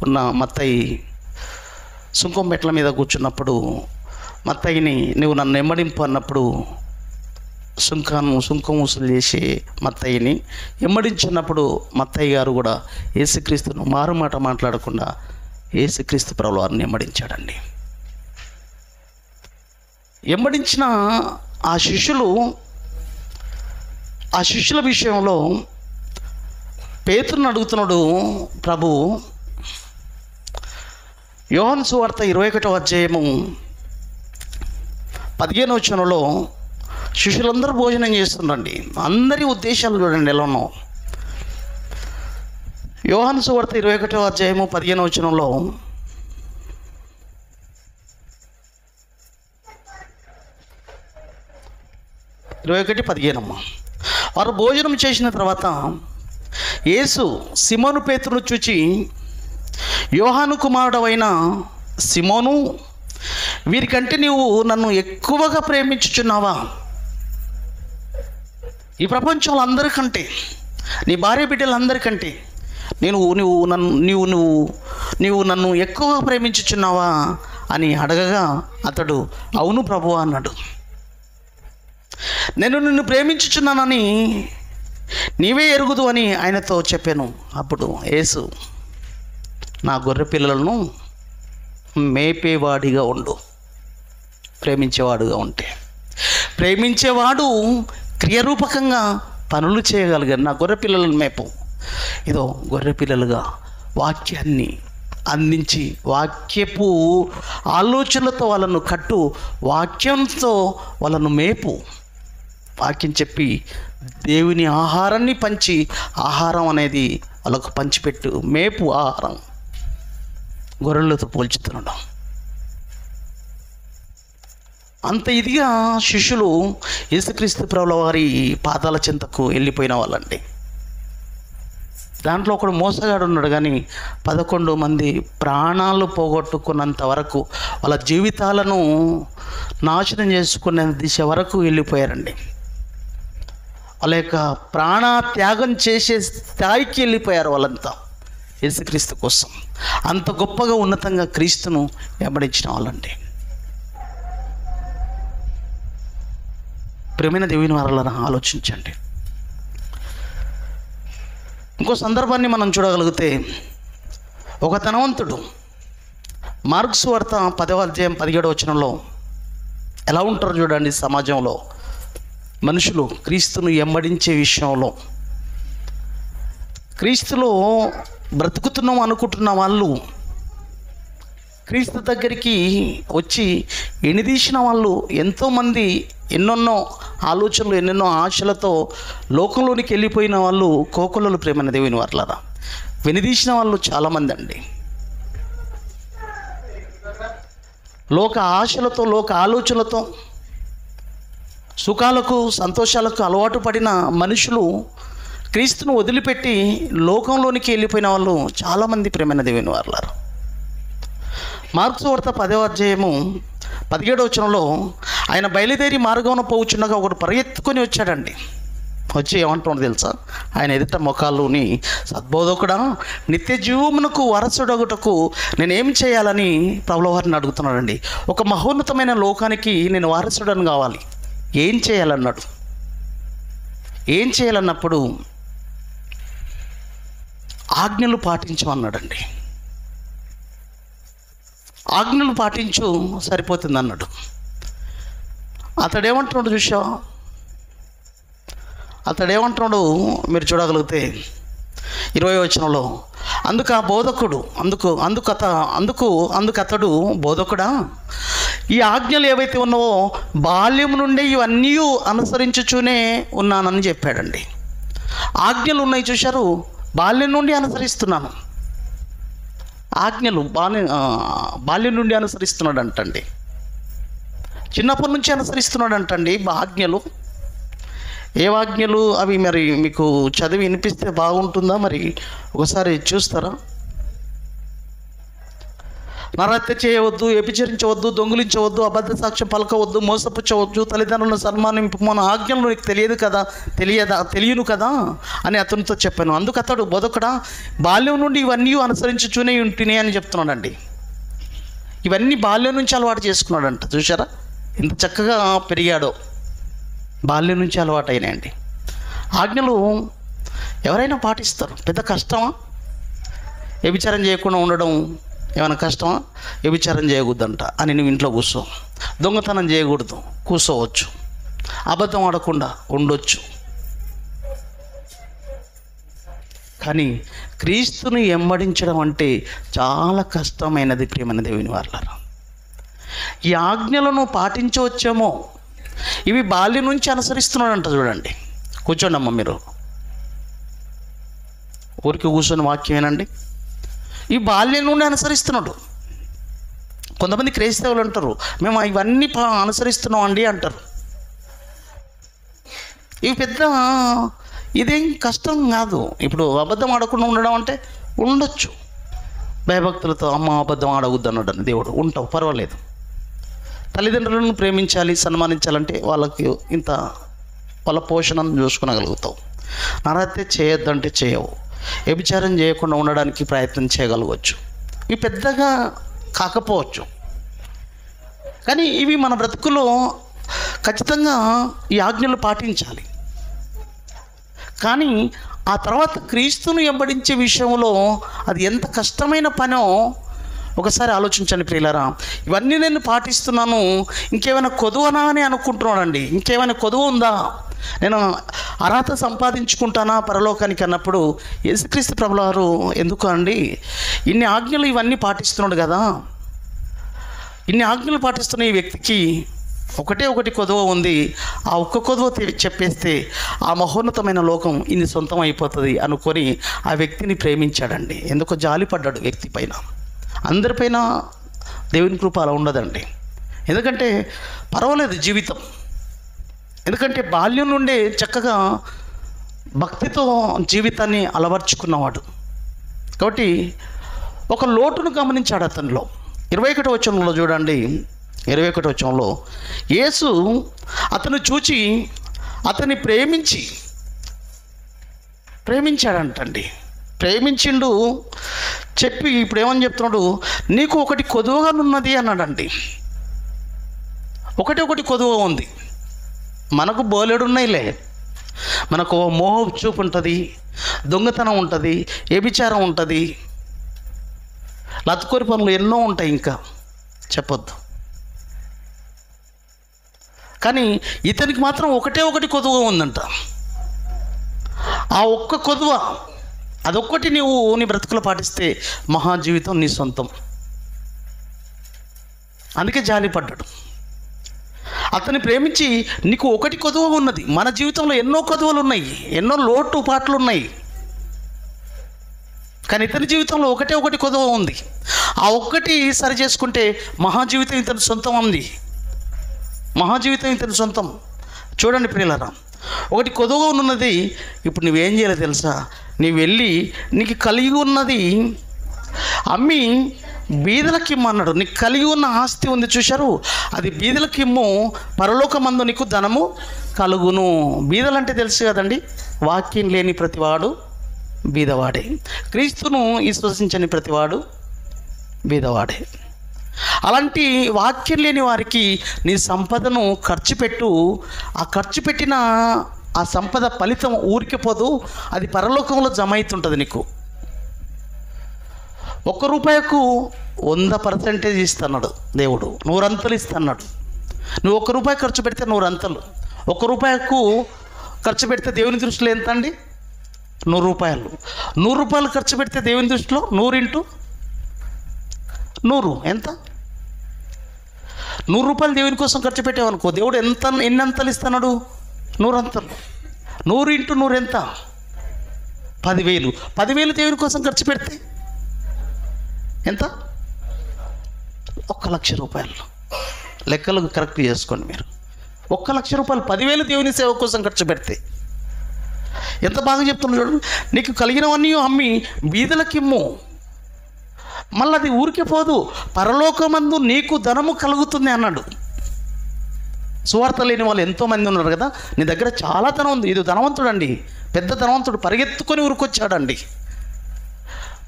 ఉన్న మత్తయి సుంకపు మెట్ల మీద కూర్చున్నప్పుడు మత్తయిని నువ్వు నన్ను వెంబడింపు అన్నప్పుడు సుంకం వసూలు చేసి మత్తయిని వెంబడించినప్పుడు మత్తయ్య గారు కూడా యేసుక్రీస్తును మారు మాట మాట్లాడకుండా యేసుక్రీస్తు ప్రభువు వారిని వెంబడించాడండి. వెంబడించిన ఆ శిష్యుల విషయంలో పేతురుని అడుగుతున్నాడు ప్రభువు. యోహాను సువార్త 21వ అధ్యాయము 15వ వచనంలో శిష్యులందరూ భోజనం చేస్తుండండి. అందరి ఉద్దేశాలు చూడండి ఎలా ఉన్నావు. యోహాను సువార్త 21వ అధ్యాయము 15వ వచనంలో వారు భోజనం చేసిన తర్వాత యేసు సిమోను పేతురును చూచి, యోహాను కుమారుడవైన సిమోను, వీరికంటే నీవు నన్ను ఎక్కువగా ప్రేమించుచున్నావా? ఈ ప్రపంచంలో అందరికంటే, నీ భార్య బిడ్డలందరికంటే నీవు నన్ను ఎక్కువగా ప్రేమించుచున్నావా అని అడగగా అతడు అవును ప్రభువా అన్నాడు. నేను నిన్ను ప్రేమించుచున్నానని నీవే ఎరుగుదు అని ఆయనతో చెప్పాను. అప్పుడు యేసు, నా గొర్రె పిల్లలను మేపేవాడిగా ఉండు. ప్రేమించేవాడుగా ఉంటే, ప్రేమించేవాడు క్రియారూపకంగా పనులు చేయగలిగారు. నా గొర్రె పిల్లలను మేపు. ఇదో గొర్రె పిల్లలుగా వాక్యాన్ని అందించి, వాక్యపు ఆలోచనలతో వాళ్ళను కట్టు, వాక్యంతో వాళ్ళను మేపు. వాక్యం చెప్పి దేవుని ఆహారాన్ని పంచి, ఆహారం అనేది వాళ్ళకు పంచిపెట్టు, మేపు ఆహారం. గొర్రెలతో పోల్చుతున్నాడు. అంత ఇదిగా శిష్యులు యేసుక్రీస్తు ప్రభుల వారి పాదాల చెంతకు వెళ్ళిపోయిన వాళ్ళండి. దాంట్లో ఒకడు మోసగాడు ఉన్నాడు, కానీ 11 మంది ప్రాణాలు పోగొట్టుకున్నంత వరకు, వాళ్ళ జీవితాలను నాశనం చేసుకునే దిశ వరకు వెళ్ళిపోయారండి. వాళ్ళ యొక్క ప్రాణ త్యాగం చేసే స్థాయికి వెళ్ళిపోయారు వాళ్ళంతా యేసుక్రీస్తు కోసం. అంత గొప్పగా ఉన్నతంగా క్రీస్తును వెంబడించిన వాళ్ళండి. ప్రియమైన దేవుని వారలారా, ఆలోచించండి. ఇంకో సందర్భాన్ని మనం చూడగలిగితే, ఒక ధనవంతుడు మార్కు సువార్త 10వ అధ్యాయం 17వ వచనంలో ఎలా ఉంటారో చూడండి. సమాజంలో మనుషులు క్రీస్తును వెంబడించే విషయంలో, క్రీస్తులో బ్రతుకుతున్నాం అనుకుంటున్న వాళ్ళు క్రీస్తు దగ్గరికి వచ్చి ఎనిదీసిన వాళ్ళు ఎంతోమంది, ఎన్నెన్నో ఆలోచనలు, ఎన్నెన్నో ఆశలతో లోకంలోనికి వెళ్ళిపోయిన వాళ్ళు కోకొల్లలు. ప్రేమైన దేవుని వారలారా, వెనిదీసిన వాళ్ళు చాలామంది అండి. లోక ఆశలతో, లోక ఆలోచనలతో, సుఖాలకు, సంతోషాలకు అలవాటు పడిన మనుషులు క్రీస్తును వదిలిపెట్టి లోకంలోనికి వెళ్ళిపోయిన వాళ్ళు చాలామంది. ప్రేమైన దేవుని వారలారా, మార్కు సువార్త 10వ అధ్యాయము 17వ వచనంలో ఆయన బయలుదేరి మార్గమున పోవుచున్నగా ఒకడు పరిగెత్తుకొని వచ్చాడండి. వచ్చి ఏమంటున్నాడు తెలుసా? ఆయన ఎదుట మొఖాలుని, సద్బోధకుడా, నిత్య జీవమునకు వారసుడగుటకు నేనేం చేయాలని ప్రభుల వారిని అడుగుతున్నాడండి. ఒక మహోన్నతమైన లోకానికి నేను వారసుడని కావాలి, ఏం చేయాలన్నాడు. ఏం చేయాలన్నప్పుడు ఆజ్ఞలు పాటించమన్నాడండి. ఆజ్ఞలు పాటించు, సరిపోతుంది అన్నాడు. అతడేమంటున్నాడు చూసావా? అతడేమంటున్నాడు మీరు చూడగలిగితే 20వ వచనంలో, అందుకు ఆ బోధకుడు అతడు బోధకుడా, ఈ ఆజ్ఞలు ఏవైతే ఉన్నావో బాల్యం నుండి ఇవన్నీ అనుసరించుచూనే ఉన్నానని చెప్పాడండి. ఆజ్ఞలు ఉన్నాయి చూశారు, బాల్యం నుండి అనుసరిస్తున్నాను. ఆజ్ఞలు బాల్యం నుండి అనుసరిస్తున్నాడు అంటండి. చిన్నప్పటి నుంచి అనుసరిస్తున్నాడు అంటండి ఆజ్ఞలు. ఏ ఆజ్ఞలు అవి మరి మీకు చదివి వినిపిస్తే బాగుంటుందా? మరి ఒకసారి చూస్తారా? నరహత్య చేయవద్దు, వ్యభిచరించవద్దు, దొంగిలించవద్దు, అబద్ధ సాక్ష్యం పలకవద్దు, మోసపుచ్చవద్దు, తల్లిదండ్రులను సన్మానింపు, మన ఆజ్ఞలు నీకు తెలియను కదా అని అతనితో చెప్పాను. అందుకు అతడు బోధకుడా, బాల్యం నుండి ఇవన్నీ అనుసరించుచూనే ఉంటున్నాయి అని చెప్తున్నాడండి. ఇవన్నీ బాల్యం నుంచి అలవాటు చేసుకున్నాడంట. చూసారా ఎంత చక్కగా పెరిగాడో? బాల్యం నుంచి అలవాటు అయినాయండి. ఆజ్ఞలు ఎవరైనా పాటిస్తారు, పెద్ద కష్టమా? వ్యభిచారం చేయకుండా ఉండడం ఏమైనా కష్టమా? వ్యభిచారం చేయకూడదంట అని నువ్వు ఇంట్లో కూర్చో, దొంగతనం చేయకూడదు, కూర్చోవచ్చు, అబద్ధం ఆడకుండా ఉండొచ్చు. కానీ క్రీస్తుని వెంబడించడం అంటే చాలా కష్టమైనది. ప్రియమైన దేవుని వారలారా, ఈ ఆజ్ఞలను పాటించవచ్చేమో, ఇవి బాల్యం నుంచి అనుసరిస్తున్నాడంట. చూడండి, కూర్చోండి అమ్మ, మీరు ఊరికి కూర్చొని వాక్యం వినండి. ఈ బాల్యం నుండి అనుసరిస్తున్నాడు. కొంతమంది క్రైస్తవులు అంటారు, మేము ఇవన్నీ అనుసరిస్తున్నాం అండి అంటారు. ఇవి పెద్ద ఇదేం కష్టం కాదు. ఇప్పుడు అబద్ధం ఆడకుండా ఉండడం అంటే ఉండొచ్చు, భయభక్తులతో. అమ్మ అబద్ధం ఆడవద్దు అన్నాడు దేవుడు, ఉంటావు, పర్వాలేదు. తల్లిదండ్రులను ప్రేమించాలి, సన్మానించాలంటే వాళ్ళకి ఇంత వాళ్ళ పోషణను చూసుకునగలుగుతావు. నరహత్య చేయొద్దంటే చేయవు. వ్యభిచారం చేయకుండా ఉండడానికి ప్రయత్నం చేయగలగవచ్చు. ఇవి పెద్దగా కాకపోవచ్చు, కానీ ఇవి మన బ్రతుకులో ఖచ్చితంగా ఈ ఆజ్ఞలు పాటించాలి. కానీ ఆ తర్వాత క్రీస్తును వెంబడించే విషయంలో అది ఎంత కష్టమైన పనో ఒకసారి ఆలోచించండి ప్రియులారా. ఇవన్నీ నేను పాటిస్తున్నాను, ఇంకేమైనా కొదువనా అని అనుకుంటున్నానండి. ఇంకేమైనా కొదువ ఉందా, నేను అర్హత సంపాదించుకుంటానా పరలోకానికి అన్నప్పుడు యేసుక్రీస్తు ప్రభువారు ఎందుకు అండి ఇన్ని ఆజ్ఞలు ఇవన్నీ పాటిస్తున్నాడు కదా, ఇన్ని ఆజ్ఞలు పాటిస్తున్న ఈ వ్యక్తికి ఒకటి కొదువ ఉంది, ఆ ఒక్క కొదువ చెప్పేస్తే ఆ మహోన్నతమైన లోకం ఇన్ని సొంతం అయిపోతుంది అనుకొని ఆ వ్యక్తిని ప్రేమించాడండి. ఎందుకో జాలిపడ్డాడు వ్యక్తి పైన. అందరిపైన దేవుని కృప అలా ఉండదండి. ఎందుకంటే పర్వాలేదు జీవితం, ఎందుకంటే బాల్యం నుండే చక్కగా భక్తితో జీవితాన్ని అలవర్చుకున్నవాడు కాబట్టి ఒక లోటును గమనించాడు అతనిలో. 21వ వచనంలో చూడండి, 21వ వచనంలో యేసు అతను చూచి అతన్ని ప్రేమించాడంటండి. ప్రేమించిండు చెప్పి ఇప్పుడు ఏమని చెప్తున్నాడు, నీకు ఒకటి కొదువగానున్నది అన్నాడండి. ఒకటి కొదువ ఉంది. మనకు బోలెడున్నాయిలే, మనకు మోహ చూపు ఉంటుంది, దొంగతనం ఉంటుంది, వ్యభిచారం ఉంటుంది, లత్కోరి పనులు ఎన్నో ఉంటాయి, ఇంకా చెప్పొద్దు. కానీ ఇతనికి మాత్రం ఒకటి కొదువ ఉందంట. ఆ ఒక్క కొదువ, అదొక్కటి నీవు నీ బ్రతుకులో పాటిస్తే మహాజీవితం నీ సొంతం. అందుకే జాలిపడ్డాడు. అతన్ని ప్రేమించి నీకు ఒకటి కొదువ ఉన్నది. మన జీవితంలో ఎన్నో కొదువలు ఉన్నాయి, ఎన్నో లోటు పాటలు ఉన్నాయి, కానీ ఇతని జీవితంలో ఒకటి కొదువ ఉంది. ఆ ఒక్కటి సరి చేసుకుంటే మహాజీవితం ఇతని సొంతం ఉంది. మహాజీవితం ఇతని సొంతం. చూడండి ప్రియులారా, ఒకటి కొదువ ఉన్నది. ఇప్పుడు నువ్వేం చేయాలో తెలుసా, నీవు వెళ్ళి నీకు కలిగి ఉన్నది అమ్మి బీదలకి ఇమ్మన్నాడు. నీకు కలిగి ఉన్న ఆస్తి ఉంది చూశారు, అది బీదలకి ఇమ్ము, పరలోకమందు నీకు ధనము కలుగును. బీదలంటే తెలుసు కదండి, వాక్యం లేని ప్రతివాడు బీదవాడే, క్రీస్తును విశ్వసించని ప్రతివాడు బీదవాడే. అలాంటి వాక్యం లేని వారికి నీ సంపదను ఖర్చు పెట్టు. ఆ ఖర్చు పెట్టిన ఆ సంపద ఫలితం ఊరికి పోదు, అది పరలోకంలో జమ అవుతుంటుంది. నీకు ₹1 100% ఇస్తున్నాడు దేవుడు, 100 అంతలు ఇస్తున్నాడు. నువ్వు ₹1 ఖర్చు పెడితే 100 అంతలు. ₹1 ఖర్చు పెడితే దేవుని దృష్టిలో ఎంత అండి? 100 రూపాయలు. 100 రూపాయలు ఖర్చు పెడితే దేవుని దృష్టిలో 100 × 100 ఎంత? 100 రూపాయలు దేవుని కోసం ఖర్చు పెట్టావనుకో, దేవుడు ఎన్ని అంతలు ఇస్తున్నాడు? 100 అంతలు. 100 × 100 ఎంత? 10,000. 10,000 దేవుని కోసం ఖర్చు పెడితే ఎంత? 1,00,000 రూపాయలు. లెక్కలు కరెక్ట్ చేసుకోండి మీరు. 1,00,000 రూపాయలు 10,000 దేవుని సేవ కోసం ఖర్చు పెడితే ఎంత బాగా చెప్తున్నాడు చూడండి. నీకు కలిగినవన్నీ అమ్మి బీదలకిమ్ము, మళ్ళీ అది ఊరికే పోదు, పరలోకమందు నీకు ధనము కలుగుతుంది అన్నాడు. సువార్త లేని వాళ్ళు ఎంతోమంది ఉన్నారు కదా, నీ దగ్గర చాలా ధనం ఉంది. ఇది ధనవంతుడు అండి, పెద్ద ధనవంతుడు, పరిగెత్తుకొని ఊరికొచ్చాడండి.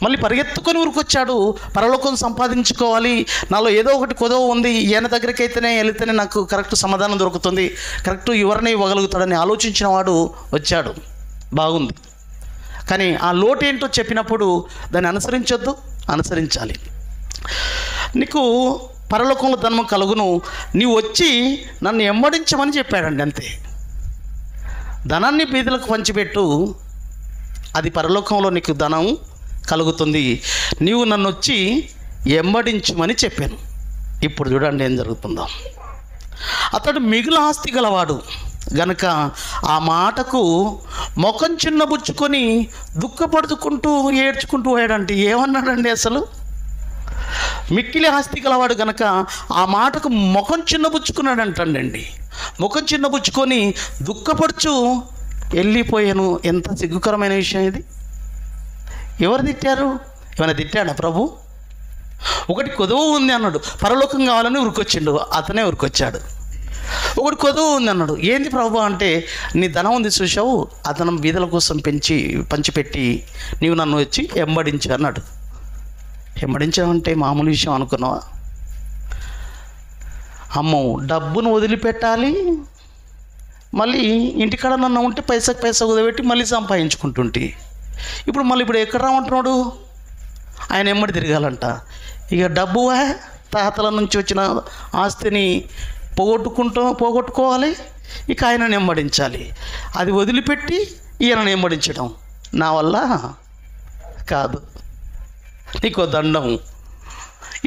మళ్ళీ పరిగెత్తుకొని ఊరికొచ్చాడు, పరలోకం సంపాదించుకోవాలి, నాలో ఏదో ఒకటి కొదవ ఉంది, ఈయన దగ్గరికి అయితేనే వెళితేనే నాకు కరెక్ట్ సమాధానం దొరుకుతుంది, కరెక్ట్ ఎవరిని ఇవ్వగలుగుతాడని ఆలోచించిన వాడు వచ్చాడు. బాగుంది, కానీ ఆ లోటు ఏంటో చెప్పినప్పుడు దాన్ని అనుసరించొద్దు, అనుసరించాలి. నీకు పరలోకంలో ధనము కలుగును, నీవు వచ్చి నన్ను వెంబడించమని చెప్పాడండి, అంతే. ధనాన్ని బీదలకు పంచిపెట్టు, అది పరలోకంలో నీకు ధనం కలుగుతుంది. నీవు నన్ను వచ్చి వెంబడించమని చెప్పాను. ఇప్పుడు చూడండి ఏం జరుగుతుందో. అతడు మిగులు ఆస్తి గలవాడు గనుక ఆ మాటకు ముఖం చిన్నబుచ్చుకొని దుఃఖపడుకుంటూ ఏడ్చుకుంటూ పోయాడంటే ఏమన్నాడండి అసలు? మిక్కిలి ఆస్తి గలవాడు గనక ఆ మాటకు ముఖం చిన్నబుచ్చుకున్నాడంటండి. ముఖం చిన్నబుచ్చుకొని దుఃఖపడుచు వెళ్ళిపోయాను. ఎంత సిగ్గుకరమైన విషయం ఇది! ఎవరు తిట్టారు? ఏమైనా తిట్టాడా ప్రభు? ఒకటి కొదువ ఉంది అన్నాడు, పరలోకం కావాలని ఉరికొచ్చిండు, అతనే ఉరికొచ్చాడు. ఒకటి కొదువ ఉంది అన్నాడు, ఏంది ప్రభు అంటే, నీ ధనం ఉంది చూసావు, ఆ ధనం బీదల కోసం పంచిపెట్టి నీవు నన్ను వచ్చి వెంబడించు అన్నాడు. వెంబడించావంటే మామూలు విషయం అనుకున్నావా? అమ్మో, డబ్బును వదిలిపెట్టాలి, మళ్ళీ ఇంటికాడ నన్ను ఉంటే పైసా కుదబెట్టి మళ్ళీ సంపాదించుకుంటుంటే, ఇప్పుడు ఎక్కడ రామంటున్నాడు? ఆయన ఎమ్మడి తిరగాలంట. ఇక డబ్బు తాతల నుంచి వచ్చిన ఆస్తిని పోగొట్టుకోవాలి, ఇక ఆయనను వెంబడించాలి. అది వదిలిపెట్టి ఈయనను వెంబడించడం నా వల్ల కాదు, నీకో దండం.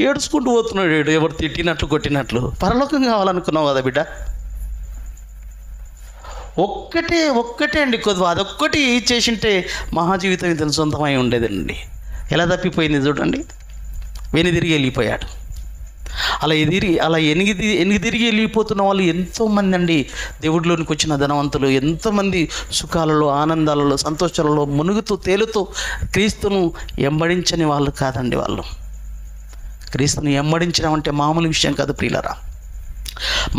ఏడుచుకుంటూ పోతున్నాడు, ఎవరు తిట్టినట్లు కొట్టినట్లు. పరలోకం కావాలనుకున్నావు కదా బిడ్డ, ఒక్కటే అండి కొద్దు, అదొక్కటి చేసింటే మహాజీవితం ఇతను సొంతమై ఉండేదండి. ఎలా తప్పిపోయింది చూడండి, వెనుదిరిగి వెళ్ళిపోయాడు. అలా ఎనిగిదిరిగి వెళ్ళిపోతున్న వాళ్ళు ఎంతోమంది అండి. దేవుడిలోనికి వచ్చిన ధనవంతులు ఎంతోమంది సుఖాలలో, ఆనందాలలో, సంతోషాలలో మునుగుతూ తేలుతూ క్రీస్తును వెంబడించని వాళ్ళు కాదండి. వాళ్ళు క్రీస్తుని వెంబడించడం అంటే మామూలు విషయం కాదు ప్రియులరా,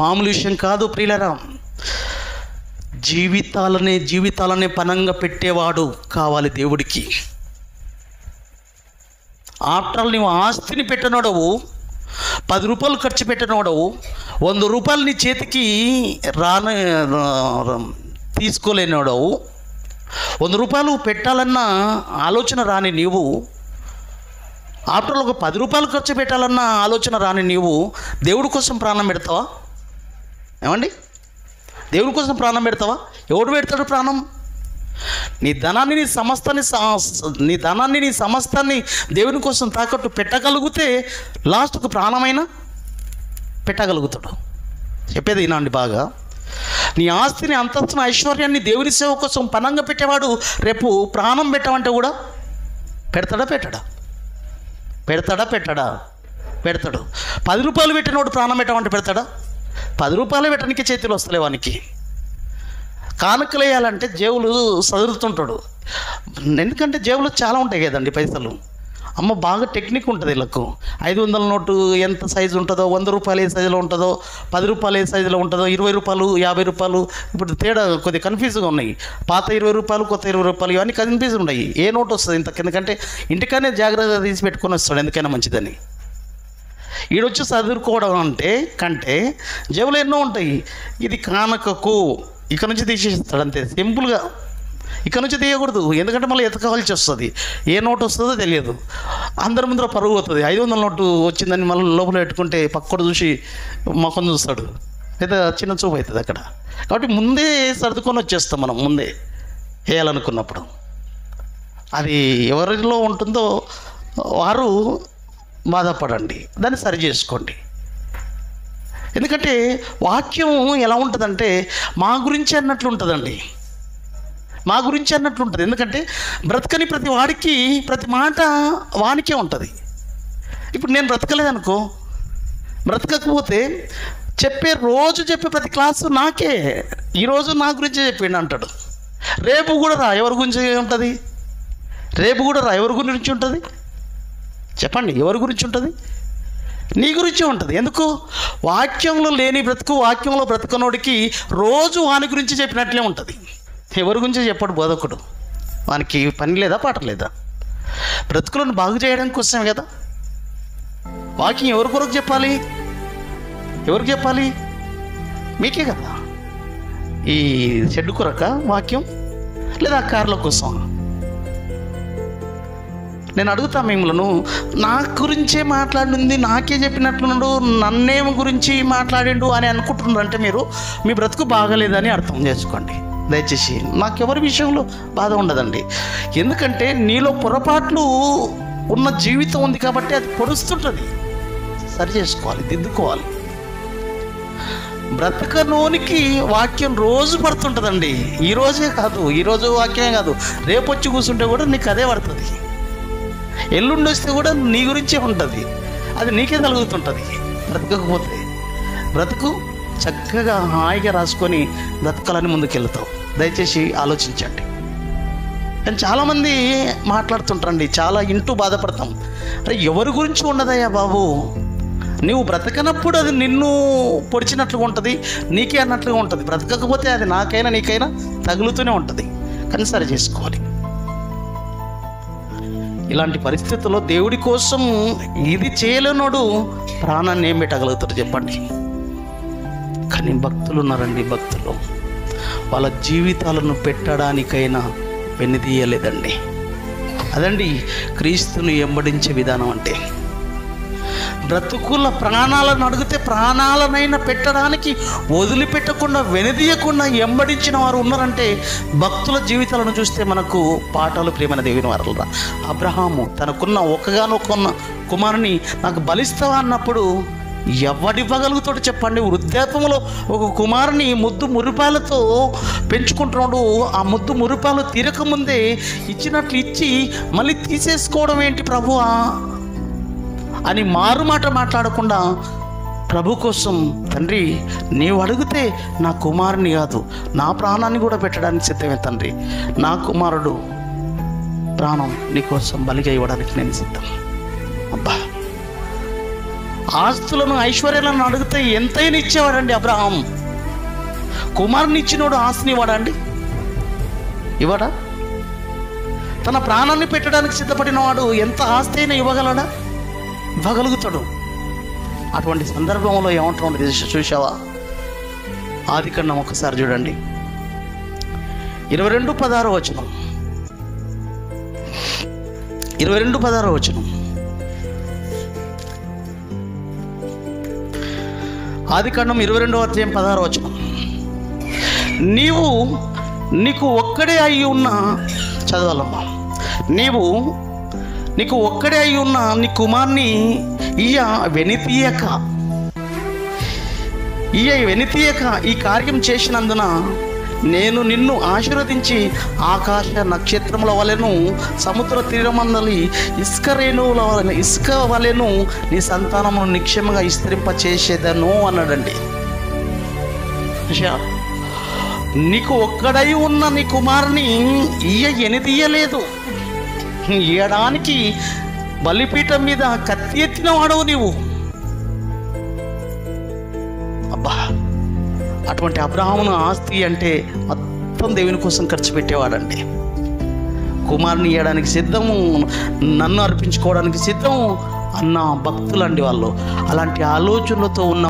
మామూలు విషయం కాదు ప్రియులరా. జీవితాలనే పనంగా పెట్టేవాడు కావాలి దేవుడికి. ఆఫ్టర్ ఆల్, నువ్వు ఆస్తిని పెట్టినోడవు, 10 రూపాయలు ఖర్చు పెట్టినోడవు, 100 రూపాయలు నీ చేతికి తీసుకోలేనోడవు, 100 రూపాయలు పెట్టాలన్న ఆలోచన రాని నీవు, ఆఫ్టర్ ఆల్ ఒక 10 రూపాయలు ఖర్చు పెట్టాలన్న ఆలోచన రాని నీవు దేవుడి కోసం ప్రాణం పెడతావా? ఏమండి, దేవుడి కోసం ప్రాణం పెడతావా? ఎవడు పెడతాడు ప్రాణం? నీ ధనాన్ని నీ సమస్తాన్ని దేవుని కోసం తాకట్టు పెట్టగలిగితే లాస్ట్కు ప్రాణమైనా పెట్టగలుగుతాడు. చెప్పేది వినండి బాగా. నీ ఆస్తిని, అంతస్తుని, ఐశ్వర్యాన్ని దేవుని సేవ కోసం పనంగా పెట్టేవాడు రేపు ప్రాణం పెట్టమంటే కూడా పెడతాడా? పెడతాడు. 10 రూపాయలు పెట్టినవాడు ప్రాణం పెట్టమంటే పెడతాడా? 10 రూపాయలు పెట్టడానికి చేతులు వస్తలే వానికి. కానుకలు వేయాలంటే జేబులు సదురుతుంటాడు, ఎందుకంటే జేబులు చాలా ఉంటాయి కదండి పైసలు. అమ్మ బాగా టెక్నిక్ ఉంటుంది వీళ్ళకు. 500 నోటు ఎంత సైజు ఉంటుందో, 100 రూపాయలు ఏ సైజులో ఉంటుందో, 10 రూపాయలు ఏ సైజులో ఉంటుందో, 20 రూపాయలు, 50 రూపాయలు, ఇప్పుడు తేడా కొద్దిగా కన్ఫ్యూజ్గా ఉన్నాయి. పాత 20 రూపాయలు, కొత్త 20 రూపాయలు, ఇవన్నీ కన్ఫ్యూజ్ ఉన్నాయి. ఏ నోటు వస్తుంది ఇంత, ఎందుకంటే ఇంటికనే జాగ్రత్తగా తీసి పెట్టుకొని వస్తాడు, ఎందుకైనా మంచిదని. ఈడొచ్చి చదువుకోవడం కంటే జేబులు ఎన్నో ఉంటాయి. ఇది కానకకు ఇక్కడ నుంచి తీసేస్తాడు అంతే, సింపుల్గా. ఇక్కడ నుంచి తీయకూడదు, ఎందుకంటే మళ్ళీ ఎతకవలసి వస్తుంది. ఏ నోటు వస్తుందో తెలియదు, అందరి ముందర పరుగు అవుతుంది. 500 నోటు వచ్చిందని మళ్ళీ లోపల పెట్టుకుంటే పక్కడు చూసి మొఖం చూస్తాడు, లేదా చిన్న చూపు అవుతుంది అక్కడ. కాబట్టి ముందే సర్దుకొని వచ్చేస్తాం మనం, ముందే వేయాలనుకున్నప్పుడు. అది ఎవరిలో ఉంటుందో వారు బాధపడండి, దాన్ని సరి చేసుకోండి. ఎందుకంటే వాక్యం ఎలా ఉంటుందంటే మా గురించి అన్నట్లు ఉంటుందండి, మా గురించి అన్నట్లు ఉంటుంది. ఎందుకంటే బ్రతకని ప్రతి వాడికి ప్రతి మాట వానికే ఉంటుంది. ఇప్పుడు నేను బ్రతకలేదనుకో, బ్రతకకపోతే రోజు చెప్పే ప్రతి క్లాసు నాకే, ఈరోజు నా గురించే చెప్పిండు అంటాడు. రేపు కూడా ఎవరి గురించి ఉంటుంది? ఎవరి గురించి ఉంటుంది చెప్పండి? ఎవరి గురించి ఉంటుంది? నీ గురించి ఉంటుంది. ఎందుకు? వాక్యంలో లేని బ్రతుకు, వాక్యంలో బ్రతకనోడికి రోజు వాని గురించి చెప్పినట్లే ఉంటుంది. ఎవరి గురించి చెప్పాడు బోధకుడు? వానికి పని లేదా, పాట లేదా? బ్రతుకులను బాగు చేయడం కోసమే కదా వాక్యం. ఎవరి కొరకు చెప్పాలి? ఎవరికి చెప్పాలి? మీకే కదా. ఈ షెడ్డు కొరక వాక్యం, లేదా కార్ల కోసం? నేను అడుగుతా మిమ్మల్ని, నా గురించే మాట్లాడింది, నాకే చెప్పినట్లున్నాడు, నన్నేమి గురించి మాట్లాడిండు అని అనుకుంటున్నారంటే మీరు మీ బ్రతుకు బాగలేదని అర్థం చేసుకోండి దయచేసి. నాకెవరి విషయంలో బాధ ఉండదండి, ఎందుకంటే నీలో పొరపాట్లు ఉన్న జీవితం ఉంది కాబట్టి అది పొడుస్తుంటుంది. సరి చేసుకోవాలి, దిద్దుకోవాలి. బ్రతకనోనికి వాక్యం రోజు పడుతుంటుందండి. ఈరోజే కాదు, ఈరోజు వాక్యమే కాదు, రేపు వచ్చి కూర్చుంటే కూడా నీకు అదే పడుతుంది. ఎల్లుండి వస్తే కూడా నీ గురించే ఉంటుంది, అది నీకే తగులుతుంటుంది. బ్రతకకపోతే బ్రతుకు చక్కగా హాయిగా రాసుకొని బ్రతకాలని ముందుకెళ్తావు. దయచేసి ఆలోచించండి. కానీ చాలామంది మాట్లాడుతుంటారండి, చాలా ఇంటూ బాధపడతాం. అరే ఎవరి గురించి ఉండదయ్యా బాబు, నువ్వు బ్రతకనప్పుడు అది నిన్ను పొడిచినట్లుగా ఉంటుంది, నీకే అన్నట్లుగా ఉంటుంది. బ్రతకకపోతే అది నాకైనా నీకైనా తగులుతూనే ఉంటుంది. కానీ సరి చేసుకోవాలి. ఇలాంటి పరిస్థితుల్లో దేవుడి కోసం ఇది చేయలేనోడు ప్రాణాన్ని ఏం పెట్టగలుగుతారు చెప్పండి? కానీ భక్తులు ఉన్నారండి, భక్తులు వాళ్ళ జీవితాలను పెట్టడానికైనా వెనుదీయలేదండి. అదండి క్రీస్తుని వెంబడించే విధానం అంటే. బ్రతుకుల ప్రాణాలను అడిగితే ప్రాణాలనైనా పెట్టడానికి వదిలిపెట్టకుండా వెనుదీయకుండా వెంబడించిన వారు ఉన్నారంటే భక్తుల జీవితాలను చూస్తే మనకు పాఠాలు. ప్రియమైన దేవుని వారలారా, అబ్రహాము తనకున్న ఒక్కగానొక్క కుమారుని నాకు బలిస్తావా అన్నప్పుడు ఎవడివ్వగలుగుతాడు చెప్పండి? వృద్ధాప్యంలో ఒక కుమారుని ముద్దు మురిపాలతో పెంచుకుంటున్నాడు. ఆ ముద్దు మురిపాలు తీరకముందే ఇచ్చినట్లు ఇచ్చి మళ్ళీ తీసేసుకోవడం ఏంటి ప్రభువా అని మారుమాట మాట్లాడకుండా ప్రభు కోసం, తండ్రి నీవు అడిగితే నా కుమారుని కాదు నా ప్రాణాన్ని కూడా పెట్టడానికి సిద్ధమే తండ్రి, నా కుమారుడు ప్రాణం నీకోసం బలిగా ఇవ్వడానికి నేను సిద్ధం. అబ్బా, ఆస్తులను ఐశ్వర్యాలను అడిగితే ఎంతైనా ఇచ్చేవాడండి అబ్రహాం. కుమారుని ఇచ్చినోడు ఆస్తిని ఇవ్వడండి? ఇవ్వడా? తన ప్రాణాన్ని పెట్టడానికి సిద్ధపడిన వాడు ఎంత ఆస్తి అయినా ఇవ్వగలడా? ఇవ్వగలుగుతాడు. అటువంటి సందర్భంలో ఏమంటున్నాడు చూసావా? ఆదికాండం ఒకసారి చూడండి, 22:16 వచనం. 22:16 వచనం. ఆదికాండం 22:16 వచనం. నీకు ఒక్కడే అయి ఉన్న, చదవాలమ్మా, నీకు ఒక్కడే అయి ఉన్న నీ కుమార్ని వెనితీయక ఈ కార్యం చేసినందున నేను నిన్ను ఆశీర్వదించి ఆకాశ నక్షత్రముల వలెను సముద్ర తీరమందలి ఇసుక వలెను నీ సంతానమును నిక్షేమంగా విస్తరింపచేసేదను అన్నాడండి. నీకు ఒక్కడై ఉన్న నీ కుమారుని ఎనితీయలేదు. ఇయ్యడానికి బలిపీఠం మీద కత్తి ఎత్తిన వాడవు నీవు. అబ్బా, అటువంటి అబ్రహామును ఆస్తి అంటే మొత్తం దేవుని కోసం ఖర్చు పెట్టేవాడండి. కుమారుని ఇవ్వడానికి సిద్ధము, నన్ను అర్పించుకోవడానికి సిద్ధము అన్న భక్తులండి వాళ్ళు. అలాంటి ఆలోచనలతో ఉన్న